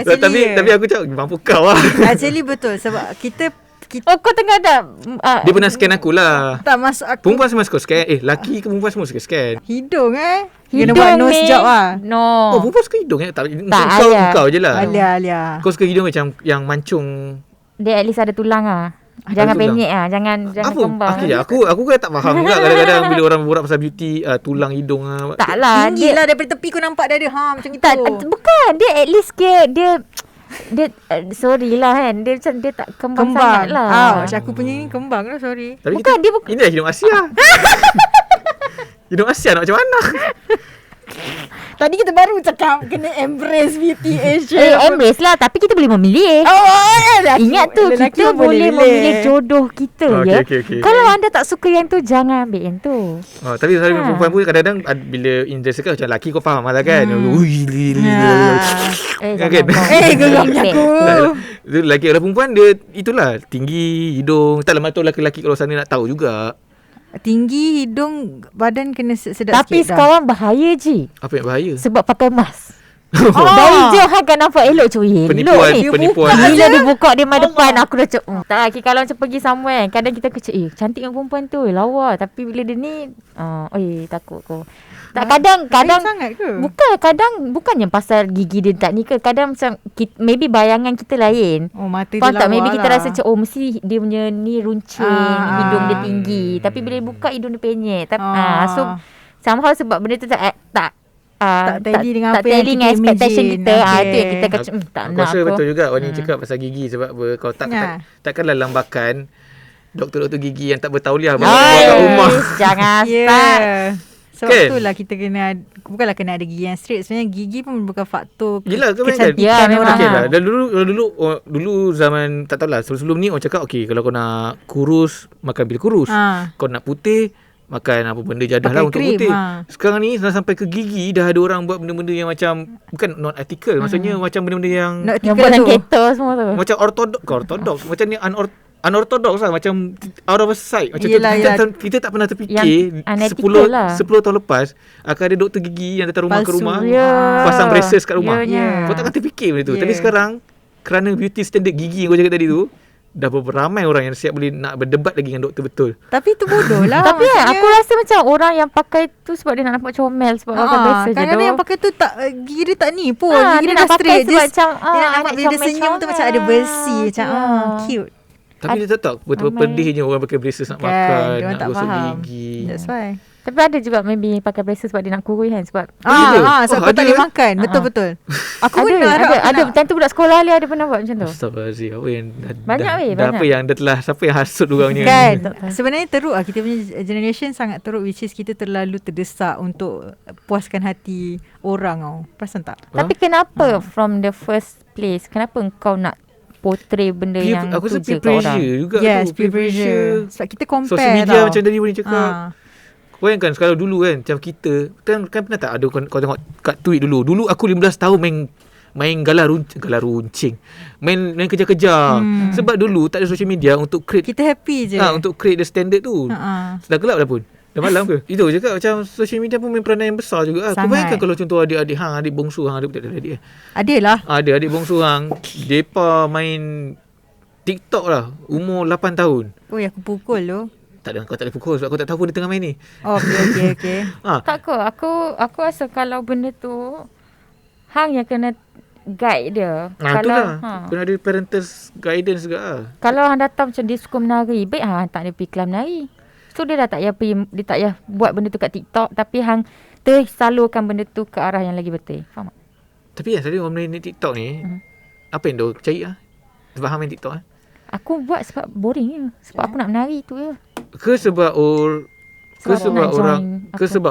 Actually tapi aku cakap mampu kau lah. Actually betul sebab kita kau tengah dah dia pernah scan aku lah. Tak masuk aku. Perempuan semua suka scan. Laki ke perempuan semua suka scan. Hidung Hidung kena buat nose job lah. No. Perempuan suka hidung tak kau je lah. Alia. Kau suka hidung macam yang mancung. Dia at least ada tulang Jangan penyek jangan kembang. Aku kan tak faham juga kadang-kadang bila orang borak pasal beauty tulang hidung taklah tinggi lah daripada tepi kau nampak dia ada macam gitu. Bukan, dia at least dia Dia sorry lah kan. Dia macam dia tak kembang sangat lah. Ouch, aku punya ni kembang lah, sorry. Tapi Bukan, dia bukan. inilah hidup Asia. Hidup Asia nak macam mana? Tadi kita baru cakap kena embrace beauty Asia. Embrace lah. Tapi kita boleh memilih. Ingat tu, kita boleh memilih jodoh kita ya. Okay. Kalau anda tak suka yang tu, jangan ambil yang tu. Tapi perempuan pun kadang-kadang bila in the circle macam lelaki kau faham lah kan. Jangan geramnya aku. Itu lelaki kalau perempuan dia itulah tinggi hidung. Taklah mata lelaki-lelaki kalau sana nak tahu juga. Tinggi, hidung, badan kena sedap Tapi sikit sekarang bahaya je. Apa yang bahaya? Sebab pakai mask. Dari jauh akan nampak elok cuy. Penipuan. Bila dia buka dia depan, aku dah cakap tak, kalau macam pergi somewhere, kadang kita kecek cantik dengan perempuan tu, lawa. Tapi bila dia ni takut kau. Tak, kadang sangat ke? Bukannya pasal gigi dia tak ni ke. Kadang macam maybe bayangan kita lain. Mata dia tak, lawa maybe lah. kita rasa macam mesti dia punya ni runcing, hidung dia tinggi. Tapi bila dia buka, hidung dia penyek. So somehow sebab benda tu tak tally dengan tak apa yang tally dengan kita expectation imagine. kita. Itu yang kita kata tak Aku nak rasa aku. betul juga Wani cakap pasal gigi. Sebab apa, kau takkanlah lambakan doktor-doktor gigi yang tak bertauliah bawa kat rumah. Jangan start. Sebab itulah kita bukanlah kena ada gigi yang straight. Sebenarnya gigi pun bukan faktor kecantikan orang. Okay lah. Dulu zaman tak tahulah, sebelum ni orang cakap kalau kau nak kurus, makan pil kurus. Kau nak putih, makan apa benda jadah lah untuk krim, putih. Sekarang ni sampai ke gigi dah ada orang buat benda-benda yang macam bukan not ethical. Maksudnya macam benda-benda yang bukan kereta semua tu. macam ortodoks. Macam ni unorthodox lah. Macam out of sight. Macam kita tak pernah terfikir 10 tahun lepas akan ada doktor gigi yang datang rumah ke rumah, pasang braces kat rumah. Kau takkan terfikir benda tu. Tapi sekarang kerana beauty standard gigi yang kau cakap tadi tu, dah berapa ramai orang yang siap boleh nak berdebat lagi dengan doktor betul. Tapi tu bodoh lah. Tapi aku rasa macam orang yang pakai tu sebab dia nak nampak comel, sebab pakai braces je. Kadang-kadang yang pakai tu gigi dia tak ni pun. Gigi dia dah straight. Dia nak nampak bila dia senyum tu macam ada bersih. Macam cute. Tapi dia tak betapa pedihnya orang pakai braces nak makan, nak gosok gigi. That's why. Tapi ada juga maybe pakai braces sebab dia nak kurus kan. Sebab sebab kau tak boleh makan. Betul-betul. Aku ada time tu budak sekolah dia ada pernah buat macam tu. Astaghfirullahalazim. Apa yang banyak. Apa yang dah telah, siapa yang hasut orang ni kan. Sebenarnya teruk lah. Kita punya generation sangat teruk, which is kita terlalu terdesak untuk puaskan hati orang tau. Perasan tak? Tapi kenapa from the first place, kenapa engkau nak portray benda yang aku tu je rasa kat orang? juga yes, tu. Peer pressure. Sebab kita compare social media tau. macam tadi boleh cakap. Bayangkan kalau dulu kan, macam kita kan pernah tak ada kau tengok kat tweet dulu. Dulu aku 15 tahun main galah runcing. Main kejar-kejar. Sebab dulu tak ada social media untuk create. Kita happy je. Untuk create the standard tu. Dah gelap dah pun. Dah malam ke? Itu je kan macam social media pun main peranan yang besar juga. Kau bayangkan kalau contoh adik-adik adik bongsu adik-adik. Adalah. Ada adik bongsu depa main TikTok lah umur 8 tahun. Aku pukul tu. Tak ada, kau tak boleh pukul sebab aku tak tahu pun dia tengah main ni. Okay. Tak ke, aku rasa kalau benda tu hang yang kena guide dia. Kalau kena ada parental guidance juga lah. Kalau hang datang macam dia suka menari, baik hang tak ada pergi kelas menari. So dia dah tak payah buat benda tu kat TikTok, tapi hang tersalurkan benda tu ke arah yang lagi betul. Faham tak? Tapi tadi orang main TikTok ni, apa yang dia cari lah? Sebab hang main TikTok lah. Aku buat sebab boring je. Sebab aku nak menari tu je. Ke sebab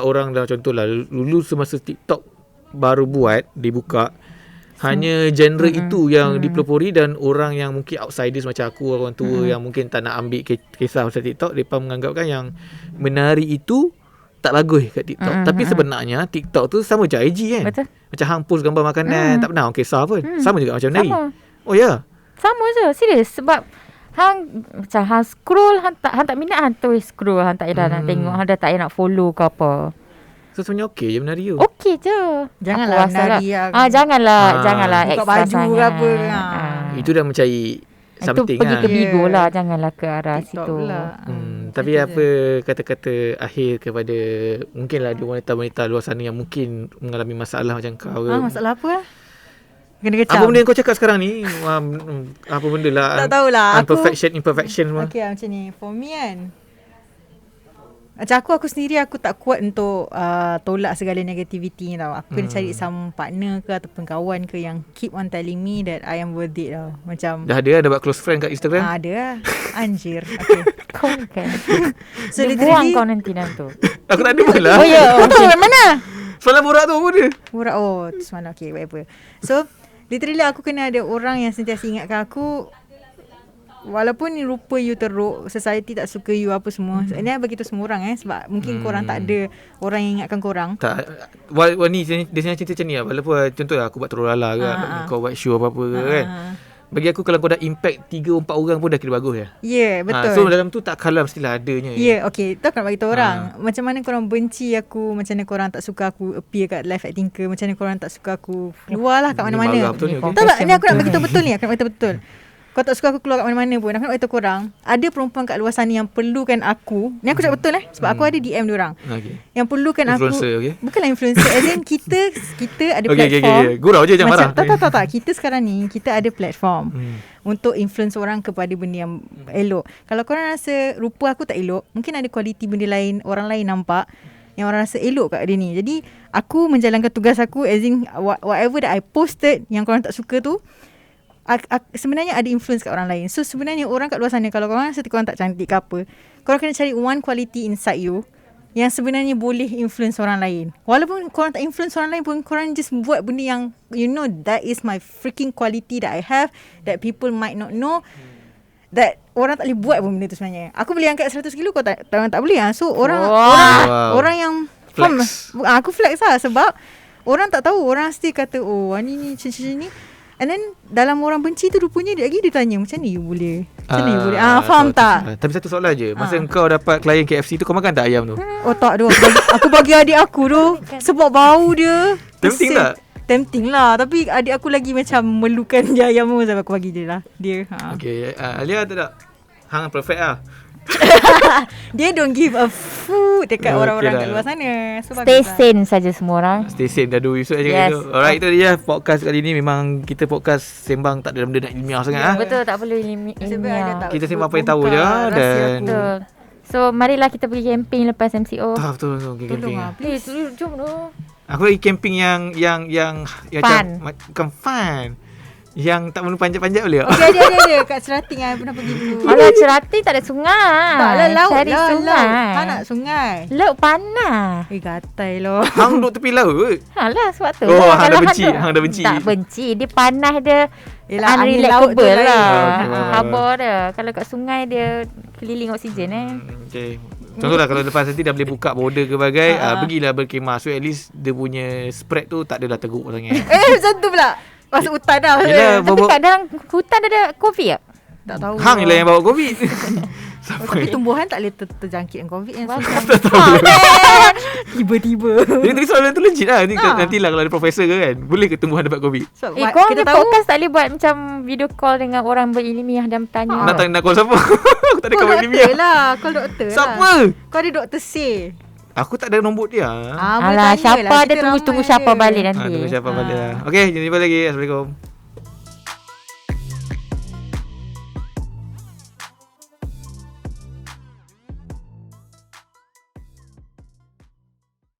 orang dah contohlah dulu semasa TikTok baru buat dibuka, hanya genre itu yang dipelopori, dan orang yang mungkin outsiders macam aku, orang tua yang mungkin tak nak ambil kisah pasal TikTok, mereka menganggapkan yang menari itu tak bagus kat TikTok. Tapi sebenarnya TikTok tu sama macam IG kan. Betul. Macam hang post gambar makanan, tak pernah orang kisah pun. Sama juga macam menari. Oh ya. Sama je, serius. Sebab hang scroll, hang tak minat, hang terus scroll, hang tak payah nak tengok, hang dah tak payah nak follow ke apa. So sebenarnya okey je menari tu. Okey je. Janganlah menari janganlah buka extra baju sangat. ke apa. Itu dah mencari something itu pergi ke lah. Bigo lah, janganlah ke arah TikTok situ. Tapi apa kata-kata akhir kepada mungkinlah ada wanita-wanita luar sana yang mungkin mengalami masalah macam kau ke? Masalah apa lah? Kena kecam. Apa benda yang kau cakap sekarang ni? Apa benda lah? Tak tahulah. Imperfection semua. Okay, macam ni. For me kan, Macam aku sendiri aku tak kuat untuk tolak segala negativity tau. Aku kena cari some partner ke ataupun kawan ke yang keep on telling me that I am worth it tau. Macam Dah ada buat close friend kat Instagram? ada lah. Anjir. Okay. Kau kan. So Dia buang literally kau nanti dalam tu. Aku tak ada pun lah. Oh ya, kau tahu mana? Soalan borak tu apa dia? Murah semalam. Okay, whatever. So literally aku kena ada orang yang sentiasa ingatkan aku, walaupun rupa you teruk, society tak suka you apa semua. Ini bagi tu semua orang sebab mungkin korang tak ada orang yang ingatkan korang. Tak, ni dia sebenarnya cerita macam ni lah. Walaupun contohlah aku buat terlalu lala ke, kau buat show apa-apa kan. Bagi aku kalau kau dah impact 3-4 orang pun dah kira bagus ya. Ya, betul. So dalam tu tak kalah mestilah adanya. Ya, okay. Tu aku nak bagi tahu orang. Macam mana korang benci aku, macam mana korang tak suka aku appear kat live at Tinker, macam mana korang tak suka aku keluar lah kat mana-mana. Marah betul ni. Okay? Tahu tak, ni aku nak bagi tahu betul ni. Aku nak bagi tahu betul. Kau tak suka aku keluar kat mana-mana pun. Aku nak beritahu korang, ada perempuan kat luar sana yang perlukan aku. Ni aku cakap betul sebab aku ada DM diorang. Okay. Yang perlukan influencer, aku. Okay. Bukanlah influencer. As in kita ada platform. Okay. Gurau je jangan marah. Tak. Kita sekarang ni, kita ada platform untuk influence orang kepada benda yang elok. Kalau korang rasa rupa aku tak elok, mungkin ada kualiti benda lain, orang lain nampak yang orang rasa elok kat dia ni. Jadi aku menjalankan tugas aku, as in whatever that I posted yang korang tak suka tu, sebenarnya ada influence kat orang lain. So sebenarnya orang kat luar sana, kalau korang rasa korang tak cantik ke apa, korang kena cari one quality inside you yang sebenarnya boleh influence orang lain. Walaupun korang tak influence orang lain pun, korang just buat benda yang you know that is my freaking quality that I have, that people might not know, that orang tak boleh buat pun benda tu sebenarnya. Aku boleh angkat 100 kilo, kau tak boleh lah. So orang yang flex. Aku flex lah sebab orang tak tahu. Orang still kata ni macam ni. And then dalam orang benci tu rupanya dia tanya macam ni you boleh. Macam ni you boleh. Faham tak? Tapi satu soalan je. Masa kau dapat klien KFC tu, kau makan tak ayam tu? Oh tak ada. Aku bagi adik aku tu sebab bau dia. Tempting tak? Tempting lah. Tapi adik aku lagi macam melukan dia ayam tu, sampai aku bagi dia lah. Dia. Okay. Alia tak? Hang perfect lah. Dia don't give a food dekat orang-orang kat luar sana. So stay sane saja semua orang. Stay sane dah do esok je. Alright, itu dia podcast kali ni. Memang kita podcast sembang, tak ada benda nak ilmiah sangat. Betul, tak perlu ilmiah. Kita sembang apa yang tahu je. Dan betul. So marilah kita pergi camping lepas MCO. Betul. Camping. Please, jom tu. Aku lagi camping yang fun. Bukan fun. Yang tak perlu panjat-panjat boleh tak? Okay, ada. Kat Cerating I pernah pergi tu. Kalau Cerating tak ada sungai. Tak lah, laut cari lah. sungai. Hang nak sungai. Laut panas. Gatai loh. Hang duduk tepi laut. Alah, sebab tu. Hang dah benci. Tak benci. Dia panas dia. Yelah, unrelaxable lah. Khabar dia. Kalau kat sungai dia keliling oksigen Okay. Contohlah kalau lepas nanti dah boleh buka border ke bagai, pergilah berkemah. So at least dia punya spread tu tak adalah teruk sangat. Macam tu pula. Masuk hutan dah. Tapi kat dalam hutan ada COVID tak? Tak tahu. Hang je lah yang bawa COVID. Tapi tumbuhan tak boleh terjangkit dengan COVID. Tiba-tiba. Jadi soalan tu legit lah. Nantilah kalau ada profesor ke kan, boleh ke tumbuhan dapat COVID? Korang ni podcast tak boleh buat macam video call dengan orang berilmiah dan bertanya. Nak call siapa? Aku tak ada kawan ilmiah. Call doktor lah. Siapa? Kau ada doktor C. Aku tak ada nombor dia. Alah, siapa ada tunggu siapa balik nanti. Tunggu siapa balik lah. Okay, jumpa lagi. Assalamualaikum.